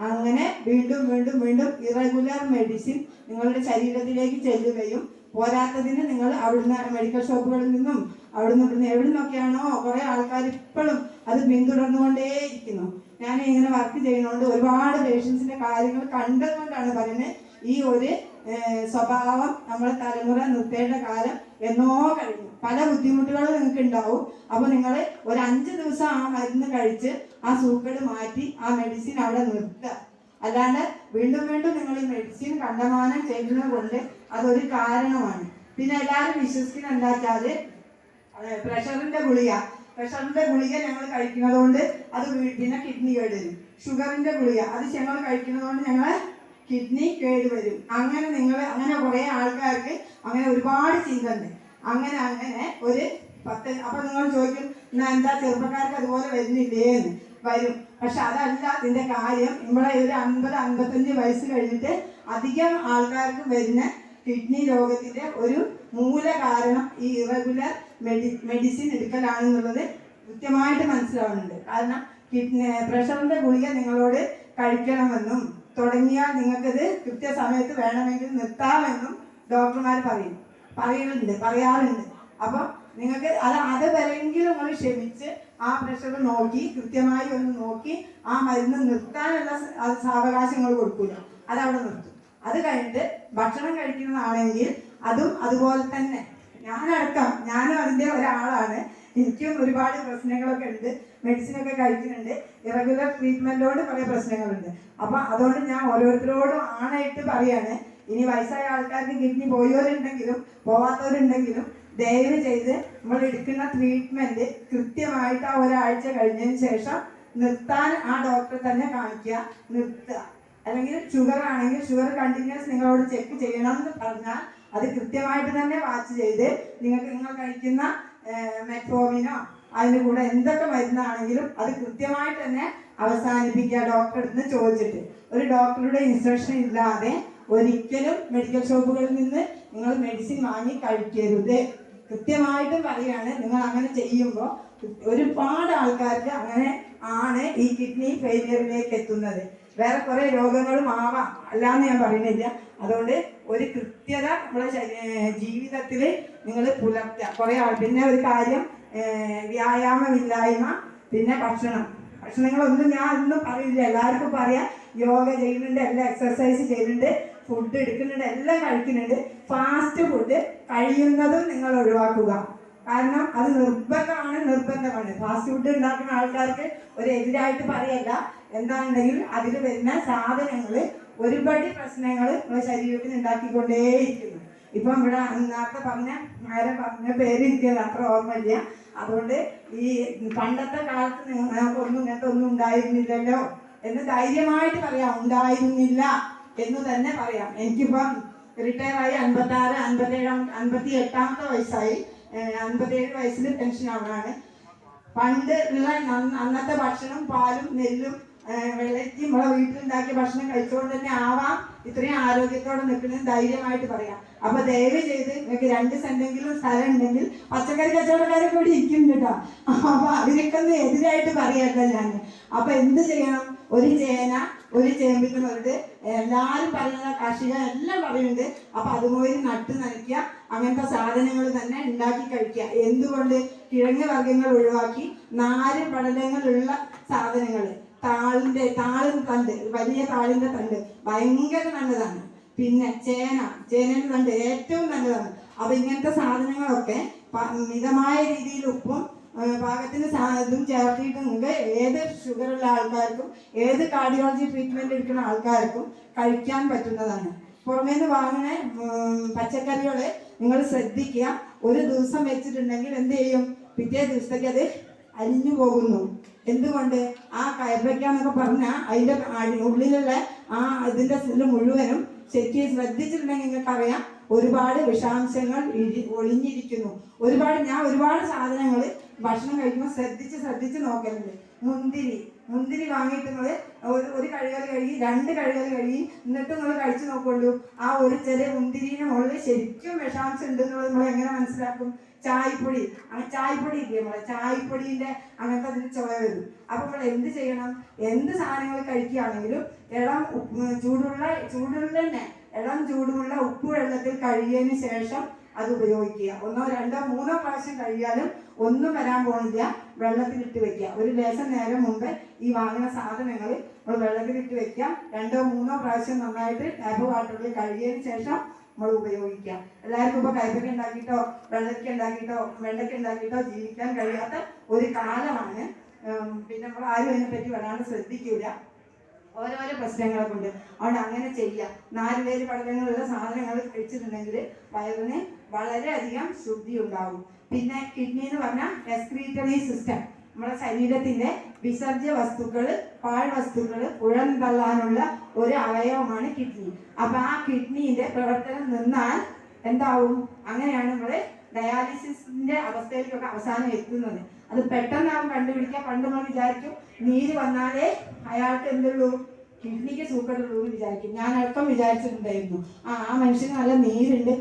അങ്ങനെ വീണ്ടും വീണ്ടും വീണ്ടും ഇറഗുലർ മെഡിസിൻ നിങ്ങളുടെ ശരീരത്തിലേക്ക് ചെല്ലുകയും പോരാത്തതിന് നിങ്ങൾ അവിടുന്ന് മെഡിക്കൽ ഷോപ്പുകളിൽ നിന്നും അവിടുന്ന് എവിടെ നിന്നൊക്കെയാണോ കുറെ ആൾക്കാർ ഇപ്പോഴും അത് പിന്തുടർന്നുകൊണ്ടേയിരിക്കുന്നു. ഞാൻ ഇങ്ങനെ വർക്ക് ചെയ്യുന്നതുകൊണ്ട് ഒരുപാട് പേഷ്യൻസിന്റെ കാര്യങ്ങൾ കണ്ടതുകൊണ്ടാണ് പറയുന്നത്. ഈ ഒരു സ്വഭാവം നമ്മളെ തലമുറ നിർത്തേണ്ട കാലം എന്നോ കഴിഞ്ഞു. പല ബുദ്ധിമുട്ടുകളും നിങ്ങൾക്ക് ഉണ്ടാവും. അപ്പൊ നിങ്ങൾ ഒരു 5 ദിവസം ആ മരുന്ന് കഴിച്ച് ആ സൂക്കേട് മാറ്റി ആ മെഡിസിൻ അവിടെ നിർത്തുക. അല്ലാണ്ട് വീണ്ടും വീണ്ടും നിങ്ങൾ ഈ മെഡിസിൻ കണ്ടമാനം ചെയ്യുന്നത് കൊണ്ട് അതൊരു കാരണമാണ്. പിന്നെ എല്ലാവരും വിശ്വസിക്കുന്നത് എന്താ വെച്ചാല് പ്രഷറിന്റെ ഗുളിക ഞങ്ങൾ കഴിക്കുന്നത് കൊണ്ട് അത് പിന്നെ കിഡ്നി കേട് വരും. ഷുഗറിന്റെ ഗുളിക അത് ഞങ്ങൾ കഴിക്കുന്നത് കൊണ്ട് ഞങ്ങളെ കിഡ്നി കേട് വരും. അങ്ങനെ കുറെ ആൾക്കാർക്ക് അങ്ങനെ ഒരുപാട് ചിന്തയുണ്ട്. അങ്ങനെ ഒരു 10. അപ്പൊ നിങ്ങൾ ചോദിക്കും, എന്താ ചെറുപ്പക്കാർക്ക് അതുപോലെ വരുന്നില്ലേ എന്ന്. വരും. പക്ഷെ അതല്ല ഇതിന്റെ കാര്യം. ഇവിടെ ഒരു 50-55 വയസ്സ് കഴിഞ്ഞിട്ട് അധികം ആൾക്കാർക്ക് വരുന്ന കിഡ്നി രോഗത്തിന്റെ ഒരു മൂല കാരണം ഈ ഇറഗുലർ മെഡിസിൻ എടുക്കലാണെന്നുള്ളത് കൃത്യമായിട്ട് മനസ്സിലാവുന്നുണ്ട്. കാരണം പ്രഷറിന്റെ ഗുളിക നിങ്ങളോട് കഴിക്കണമെന്നും തുടങ്ങിയാൽ നിങ്ങൾക്കത് കൃത്യസമയത്ത് വേണമെങ്കിൽ നിർത്താമെന്നും ഡോക്ടർമാർ പറയാറുണ്ട്. അപ്പൊ നിങ്ങൾക്ക് അത് വരെങ്കിലും നിങ്ങൾ ക്ഷമിച്ച് ആ പ്രഷർ നോക്കി കൃത്യമായി ഒന്ന് നോക്കി ആ മരുന്ന് നിർത്താനുള്ള സാവകാശങ്ങൾ കൊടുക്കൂല, അതവിടെ നിർത്തും. അത് കഴിഞ്ഞിട്ട് ഭക്ഷണം കഴിക്കുന്നതാണെങ്കിൽ അതും അതുപോലെ തന്നെ. ഞാനും അതിൻ്റെ ഒരാളാണ്. എനിക്കും ഒരുപാട് പ്രശ്നങ്ങളൊക്കെ ഉണ്ട്. മെഡിസിനൊക്കെ കഴിക്കുന്നുണ്ട്. ഇറഗുലർ ട്രീറ്റ്മെന്റോട് കുറേ പ്രശ്നങ്ങളുണ്ട്. അപ്പൊ അതുകൊണ്ട് ഞാൻ ഓരോരുത്തരോടും ആണായിട്ട് പറയാണ്, ഇനി വയസ്സായ ആൾക്കാർക്ക് കിഡ്നി പോയവരുണ്ടെങ്കിലും പോവാത്തവരുണ്ടെങ്കിലും ദയവ് ചെയ്ത് നമ്മൾ എടുക്കുന്ന ട്രീറ്റ്മെന്റ് കൃത്യമായിട്ട് ആ ഒരാഴ്ച കഴിഞ്ഞതിന് ശേഷം നിർത്താൻ ആ ഡോക്ടറെ തന്നെ കാണിക്കുക, നിർത്തുക. അല്ലെങ്കിൽ ഷുഗർ ആണെങ്കിൽ ഷുഗർ കണ്ടിന്യൂസ് നിങ്ങളോട് ചെക്ക് ചെയ്യണം എന്ന് പറഞ്ഞാൽ അത് കൃത്യമായിട്ട് തന്നെ വാച്ച് ചെയ്ത് നിങ്ങൾ കഴിക്കുന്ന മെറ്റ്ഫോമിനോ അതിൻ്റെ കൂടെ എന്തൊക്കെ മരുന്നാണെങ്കിലും അത് കൃത്യമായിട്ട് തന്നെ അവസാനിപ്പിക്കുക ഡോക്ടറെ അടുത്ത് ചോദിച്ചിട്ട്. ഒരു ഡോക്ടറുടെ ഇൻസ്ട്രക്ഷൻ ഇല്ലാതെ ഒരിക്കലും മെഡിക്കൽ ഷോപ്പുകളിൽ നിന്ന് നിങ്ങൾ മെഡിസിൻ വാങ്ങി കഴിക്കരുത്. കൃത്യമായിട്ടും പറയാണ്, നിങ്ങൾ അങ്ങനെ ചെയ്യുമ്പോൾ ഒരുപാട് ആൾക്കാർക്ക് അങ്ങനെ ആണ് ഈ കിഡ്നി ഫെയിലിയറിലേക്ക് എത്തുന്നത്. വേറെ കുറെ രോഗങ്ങളും ആവാം, അല്ലാന്ന് ഞാൻ പറയുന്നില്ല. അതുകൊണ്ട് ഒരു കൃത്യത നമ്മളെ ജീവിതത്തിൽ നിങ്ങൾ പുലർത്തുക. കുറെ ആൾ പിന്നെ ഒരു കാര്യം വ്യായാമമില്ലായ്മ, പിന്നെ ഭക്ഷണങ്ങളൊന്നും ഞാൻ ഒന്നും പറയില്ല, എല്ലാവർക്കും പറയാം. യോഗ ചെയ്യുന്നുണ്ട്, എല്ലാം എക്സർസൈസ് ചെയ്യുന്നുണ്ട്, ഫുഡ് എടുക്കുന്നുണ്ട്, എല്ലാം കഴിക്കുന്നുണ്ട്. ഫാസ്റ്റ് ഫുഡ് കഴിയുന്നതും നിങ്ങൾ ഒഴിവാക്കുക. കാരണം അത് നിർബന്ധമാണ്. ഫാസ്റ്റ് ഫുഡ് ഉണ്ടാക്കുന്ന ആൾക്കാർക്ക് ഒരു എതിരായിട്ട് പറയല്ല. എന്താണെന്നുണ്ടെങ്കിൽ അതിൽ വരുന്ന സാധനങ്ങൾ ഒരുപാട് പ്രശ്നങ്ങൾ നമ്മുടെ ശരീരത്തിന് ഉണ്ടാക്കിക്കൊണ്ടേയിരിക്കുന്നു. ഇപ്പം ഇവിടെ നേരത്തെ പറഞ്ഞ പേര് എനിക്ക് അത്ര ഓർമ്മയില്ല. അതുകൊണ്ട് ഈ പണ്ടത്തെ കാലത്ത് ഇങ്ങനത്തെ ഒന്നും ഉണ്ടായിരുന്നില്ലല്ലോ എന്ന് ധൈര്യമായിട്ട് പറയാം. ഉണ്ടായിരുന്നില്ല എന്ന് തന്നെ പറയാം. എനിക്കിപ്പം റിട്ടയറായി 58ാമത്തെ വയസ്സായി. 57 വയസ്സിൽ പെൻഷൻ ആവുകയാണ്. പണ്ട് ഉള്ള അന്നത്തെ ഭക്ഷണം പാലും നെല്ലും വെള്ളരിക്ക നമ്മളെ വീട്ടിലുണ്ടാക്കിയ ഭക്ഷണം കഴിച്ചുകൊണ്ട് തന്നെ ആവാം ഇത്രയും ആരോഗ്യത്തോടെ നിൽക്കുന്നത് ധൈര്യമായിട്ട് പറയാം. അപ്പൊ ദയവ് ചെയ്ത് നിങ്ങൾക്ക് 2 സെന്റെങ്കിലും സ്ഥലം ഉണ്ടെങ്കിൽ പച്ചക്കറി കച്ചവടക്കാരൊക്കെ കൂടി ഇരിക്കുന്നുണ്ട് കേട്ടോ. അപ്പൊ അതിനൊക്കെ ഒന്ന് എതിരായിട്ട് പറയാട്ടോ ഞാൻ. അപ്പൊ എന്ത് ചെയ്യണം? ഒരു ചേന ഒരു ചേമ്പിന് വെറുതെ എല്ലാവരും പറയുന്ന കാർഷിക എല്ലാം പറയുന്നുണ്ട്. അപ്പൊ അതുപോലെ നട്ട് നനയ്ക്കുക, അങ്ങനത്തെ സാധനങ്ങൾ തന്നെ ഉണ്ടാക്കി കഴിക്കുക. എന്തുകൊണ്ട്? കിഴങ്ങ് വർഗ്ഗങ്ങൾ ഒഴിവാക്കി നാര് പടലങ്ങളുള്ള സാധനങ്ങൾ, താളിന്റെ തണ്ട്, വലിയ താളിന്റെ തണ്ട് ഭയങ്കര നല്ലതാണ്. പിന്നെ ചേനന്റെ തണ്ട് ഏറ്റവും നല്ലതാണ്. അപ്പൊ ഇങ്ങനത്തെ സാധനങ്ങളൊക്കെ മിതമായ രീതിയിൽ ഉപ്പും പാകത്തിന് ഇതും ചേർത്തിട്ട് നിങ്ങൾക്ക് ഏത് ഷുഗറുള്ള ആൾക്കാർക്കും ഏത് കാർഡിയോളജി ട്രീറ്റ്മെന്റ് എടുക്കുന്ന ആൾക്കാർക്കും കഴിക്കാൻ പറ്റുന്നതാണ്. പുറമേ നിന്ന് വാങ്ങുന്ന പച്ചക്കറികള് നിങ്ങൾ ശ്രദ്ധിക്കുക. ഒരു ദിവസം വെച്ചിട്ടുണ്ടെങ്കിൽ എന്ത് ചെയ്യും? പിറ്റേ ദിവസത്തേക്ക് അത് അരിഞ്ഞു പോകുന്നു. എന്തുകൊണ്ട്? ആ കയർവയ്ക്ക എന്നൊക്കെ പറഞ്ഞാൽ അതിന്റെ ഉള്ളിലുള്ള ഇതിന്റെ മുഴുവനും ശരിക്കും ശ്രദ്ധിച്ചിട്ടുണ്ടെങ്കിൽ നിങ്ങൾക്കറിയാം ഒരുപാട് വിഷാംശങ്ങൾ ഒളിഞ്ഞിരിക്കുന്നു. ഞാൻ ഒരുപാട് സാധനങ്ങൾ ഭക്ഷണം കഴിക്കുമ്പോൾ ശ്രദ്ധിച്ച് നോക്കലുണ്ട്. മുന്തിരി വാങ്ങിയിട്ട് നിങ്ങൾ ഒരു കഴുകൽ കഴുകി 2 കഴുകൽ കഴുകി എന്നിട്ട് നിങ്ങൾ കഴിച്ചു നോക്കുള്ളൂ. ആ ഒരു ചെറിയ മുന്തിരിയുടെ മുകളിൽ ശരിക്കും വിഷാംശം ഉണ്ടെന്നുള്ളത് നമ്മൾ എങ്ങനെ മനസ്സിലാക്കും? ചായപ്പൊടി ഇല്ലേ നമ്മളെ ചായപ്പൊടിന്റെ അങ്ങനത്തെ അതിന് ചുവ വരും. അപ്പൊ നമ്മൾ എന്ത് ചെയ്യണം? എന്ത് സാധനങ്ങൾ കഴിക്കുകയാണെങ്കിലും ഇളം ചൂടുള്ള ഉപ്പ് വെള്ളത്തിൽ കഴുകിയതിന് ശേഷം അത് ഉപയോഗിക്കുക. 1, 2, 3 പ്രാവശ്യം കഴിയാലും ഒന്നും വരാൻ പോകുന്നില്ല. വെള്ളത്തിലിട്ട് വെക്കുക. ഒരു ലേശം നേരം മുമ്പ് ഈ വാങ്ങുന്ന സാധനങ്ങൾ നമ്മൾ വെള്ളത്തിലിട്ട് വെക്കുക. 2, 3 പ്രാവശ്യം നന്നായിട്ട് ടാപ്പ് വാട്ടറിൽ കഴുകിയതിന് ശേഷം നമ്മൾ ഉപയോഗിക്കുക. എല്ലാവർക്കും ഇപ്പൊ കൈപ്പയ്ക്ക ഉണ്ടാക്കിയിട്ടോ വെണ്ടയ്ക്ക ഉണ്ടാക്കിയിട്ടോ ജീവിക്കാൻ കഴിയാത്ത ഒരു കാലമാണ്. പിന്നെ നമ്മൾ ആരും അതിനെപ്പറ്റി വരാണ്ട് ശ്രദ്ധിക്കൂല. ഓരോരോ പ്രശ്നങ്ങളെ കൊണ്ട്. അതുകൊണ്ട് അങ്ങനെ ചെയ്യുക. 4 പേര് പടലങ്ങളുള്ള സാധനങ്ങൾ കഴിച്ചിട്ടുണ്ടെങ്കിൽ വയറിന് വളരെയധികം ശുദ്ധി ഉണ്ടാവും. പിന്നെ കിഡ്നി എന്ന് പറഞ്ഞാൽ എക്സ്ക്രീറ്ററി സിസ്റ്റം, നമ്മുടെ ശരീരത്തിന്റെ വിസർജ്യ വസ്തുക്കൾ, പാഴ്വസ്തുക്കൾ പുറന്തള്ളാനുള്ള ഒരു അവയവമാണ് കിഡ്നി. അപ്പൊ ആ കിഡ്നിയുടെ പ്രവർത്തനം നിന്നാൽ എന്താവും? അങ്ങനെയാണ് നമ്മൾ ഡയാലിസിന്റെ അവസ്ഥയിലേക്കൊക്കെ അവസാനം എത്തുന്നത്. അത് പെട്ടെന്നാവും കണ്ടുപിടിക്കുക. പണ്ട് നമ്മൾ വിചാരിക്കും നീര് വന്നാലേ അയാൾക്ക് എന്തുള്ളൂ, കിഡ്നിക്ക് സൂക്കടുള്ളൂ എന്ന് വിചാരിക്കും. ഞാൻ അടക്കം വിചാരിച്ചിട്ടുണ്ടായിരുന്നു ആ മനുഷ്യന് നല്ല നീരുണ്ട്,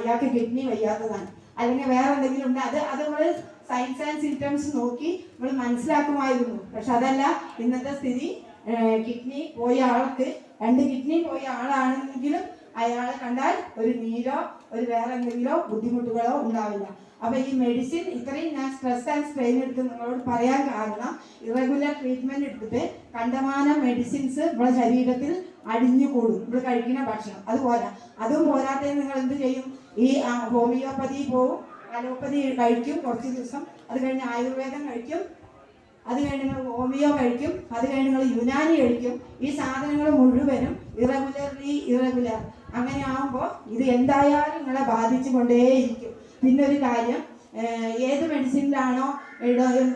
ഇയാൾക്ക് കിഡ്നി വയ്യാത്തതാണ്, അല്ലെങ്കിൽ വേറെ എന്തെങ്കിലും ഉണ്ട്. അത് നമ്മൾ സൈൻസ് ആൻഡ് സിംറ്റംസ് നോക്കി നമ്മൾ മനസ്സിലാക്കുമായിരുന്നു. പക്ഷെ അതല്ല ഇന്നത്തെ സ്ഥിതി. കിഡ്നി പോയ ആൾക്ക് 2 കിഡ്നി പോയ ആളാണെങ്കിലും അയാളെ കണ്ടാൽ ഒരു നീരോ ഒരു വേറെ എന്തെങ്കിലോ ബുദ്ധിമുട്ടുകളോ ഉണ്ടാവില്ല. അപ്പൊ ഈ മെഡിസിൻ ഇത്രയും ഞാൻ സ്ട്രെസ് ആൻഡ് സ്ട്രെയിൻ എടുത്ത് നിങ്ങളോട് പറയാൻ കാരണം ഇറഗുലർ ട്രീറ്റ്മെന്റ് എടുത്തിട്ട് കണ്ടമാനം മെഡിസിൻസ് നമ്മുടെ ശരീരത്തിൽ അടിഞ്ഞുകൂടും നമ്മൾ കഴിക്കുന്ന ഭക്ഷണം. അതും പോരാത്തതിന് നിങ്ങൾ എന്ത് ചെയ്യും? ഈ ഹോമിയോപ്പതി പോവും, അലോപ്പതി കഴിക്കും കുറച്ച് ദിവസം, അത് കഴിഞ്ഞ് ആയുർവേദം കഴിക്കും, അത് കഴിഞ്ഞ് നിങ്ങൾ ഹോമിയോ കഴിക്കും, അത് കഴിഞ്ഞ് നിങ്ങൾ യുനാനി കഴിക്കും. ഈ സാധനങ്ങൾ മുഴുവനും ഇറഗുലർ അങ്ങനെ ആകുമ്പോൾ ഇത് എന്തായാലും നിങ്ങളെ ബാധിച്ചു കൊണ്ടേയിരിക്കും. പിന്നെ ഒരു കാര്യം, ഏത് മെഡിസിനിലാണോ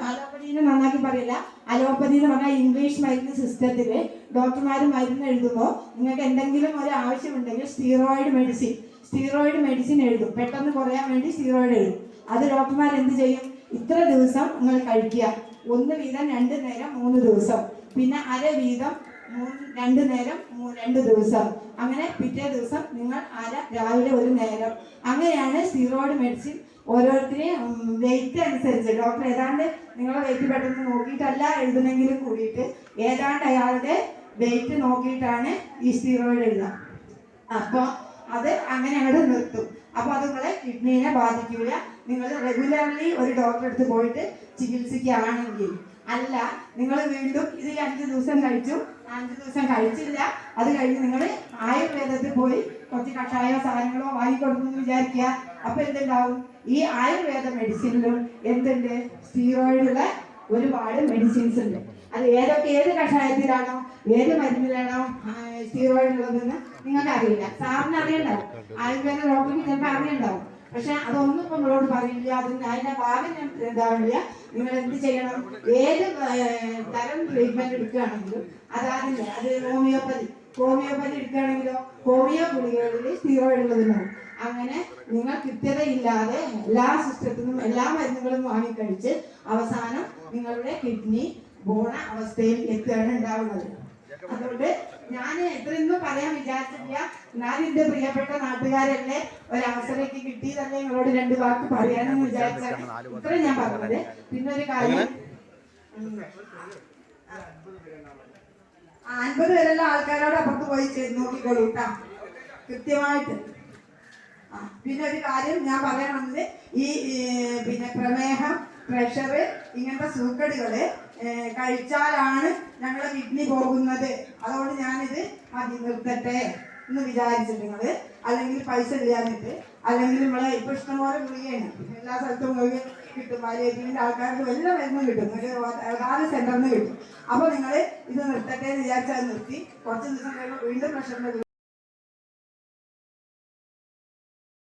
അലോപ്പതിനെ നന്നാക്കി പറയില്ല. അലോപ്പതി എന്ന് പറഞ്ഞാൽ ഇംഗ്ലീഷ് മരുന്ന് സിസ്റ്റത്തിൽ ഡോക്ടർമാർ മരുന്ന് എഴുതുമ്പോൾ നിങ്ങൾക്ക് എന്തെങ്കിലും ഒരു ആവശ്യമുണ്ടെങ്കിൽ സ്റ്റീറോയിഡ് മെഡിസിൻ എഴുതും. പെട്ടെന്ന് കുറയാൻ വേണ്ടി സ്റ്റീറോയിഡ് എഴുതും. അത് ഡോക്ടർമാർ എന്ത് ചെയ്യും? ഇത്ര ദിവസം നിങ്ങൾ കഴിക്കുക, 1 വീതം 2 നേരം 3 ദിവസം, പിന്നെ അര വീതം 2 നേരം 2 ദിവസം, അങ്ങനെ പിറ്റേ ദിവസം നിങ്ങൾ രാവിലെ 1 നേരം. അങ്ങനെയാണ് സ്റ്റീറോയിഡ് മെഡിസിൻ. ഓരോരുത്തരെയും വെയിറ്റ് അനുസരിച്ച് ഡോക്ടർ ഏതാണ്ട് നിങ്ങളെ വെയിറ്റ് പെട്ടെന്ന് നോക്കിയിട്ടല്ല എഴുതുന്നെങ്കിലും കൂടിയിട്ട് ഏതാണ്ട് അയാളുടെ വെയിറ്റ് നോക്കിയിട്ടാണ് ഈ സ്റ്റീറോയിഡ് എഴുതുക. അപ്പോൾ അത് അങ്ങനെ അങ്ങോട്ട് നിർത്തും. അപ്പോൾ അത് നിങ്ങളെ കിഡ്നീനെ ബാധിക്കില്ല. നിങ്ങൾ റെഗുലർലി ഒരു ഡോക്ടറെ അടുത്ത് പോയിട്ട് ചികിത്സിക്കുകയാണെങ്കിൽ. അല്ല നിങ്ങൾ വീണ്ടും ഇത് 5 ദിവസം കഴിച്ചു, 5 ദിവസം കഴിച്ചില്ല, അത് കഴിഞ്ഞ് നിങ്ങൾ ആയുർവേദത്തിൽ പോയി കുറച്ച് കഷായോ സാധനങ്ങളോ വാങ്ങിക്കൊടുക്കുന്നു വിചാരിക്കുക. അപ്പൊ എന്തുണ്ടാവും? ഈ ആയുർവേദ മെഡിസിനിലും എന്തുണ്ട്? സ്റ്റീറോയിഡുള്ള ഒരുപാട് മെഡിസിൻസ് ഉണ്ട്. അത് ഏത് കഷായത്തിലാണോ ഏത് മരുന്നിലാണോ സ്റ്റീറോയിഡ് ഉള്ളതെന്ന് നിങ്ങൾക്ക് അറിയില്ല. സാറിന് അറിയണ്ടാവും, ആയുർവേദ ഡോക്ടർക്ക് ചിലപ്പോൾ അറിയണ്ടാവും. പക്ഷെ അതൊന്നും ഇപ്പൊ നമ്മളോട് പറയില്ല. അതിന്റെ ഭാഗം ഇതാവില്ല. നിങ്ങൾ എന്ത് ചെയ്യണം? ഏത് തരം ട്രീറ്റ്മെന്റ് എടുക്കുകയാണെങ്കിലും അത് ഹോമിയോപ്പതി എടുക്കുകയാണെങ്കിലോ ഹോമിയോ ഗുളികകളിൽ സ്റ്റീറോയിഡ് ഉള്ളതുണ്ടാവും. അങ്ങനെ നിങ്ങൾ കൃത്യതയില്ലാതെ എല്ലാ സിസ്റ്റത്തിനും എല്ലാ മരുന്നുകളും വാങ്ങിക്കഴിച്ച് അവസാനം നിങ്ങളുടെ കിഡ്നി പോണ അവസ്ഥയിൽ എത്തുകയാണ് ഉണ്ടാവുന്നത്. അതുകൊണ്ട് ഞാൻ എത്രയൊന്നും പറയാൻ വിചാരിച്ചില്ല. എന്നാലും എന്റെ പ്രിയപ്പെട്ട നാട്ടുകാരല്ലേ ഒരവസരമൊക്കെ കിട്ടിയതല്ലേ നിങ്ങളോട് 2 വാക്ക് പറയാനെന്ന് വിചാരിച്ചാൽ ഇത്രയും ഞാൻ പറഞ്ഞത്. പിന്നെ ഒരു കാര്യം, 50 വരെയുള്ള ആൾക്കാരോട് അപ്പുറത്ത് പോയി നോക്കിക്കോളൂ കേട്ടോ കൃത്യമായിട്ട്. പിന്നെ ഒരു കാര്യം ഞാൻ പറയണമെന്നത്, ഈ പിന്നെ പ്രമേഹം, പ്രഷർ, ഇങ്ങനത്തെ സൂക്കടികള് കഴിച്ചാലാണ് ഞങ്ങളെ കിഡ്നി പോകുന്നത്. അതുകൊണ്ട് ഞാനിത് മതി നിർത്തട്ടെ എന്ന് വിചാരിച്ചിട്ടുള്ളത്. അല്ലെങ്കിൽ പൈസ ഇല്ലാഞ്ഞിട്ട്, അല്ലെങ്കിൽ നമ്മളെ ഇപ്പൊ ഇഷ്ടംപോലെ ഗുളികയാണ് എല്ലാ സ്ഥലത്തും കിട്ടും. പാലിയേറ്റീവിന്റെ ആൾക്കാർക്ക് എല്ലാ മരുന്നും കിട്ടും, ഒരു സെന്ററിൽ നിന്ന് കിട്ടും. അപ്പൊ നിങ്ങൾ ഇത് നിർത്തട്ടെ എന്ന് വിചാരിച്ചാൽ നിർത്തി. കുറച്ച് ദിവസം കഴിയുമ്പോൾ വീണ്ടും പ്രഷറിന്റെ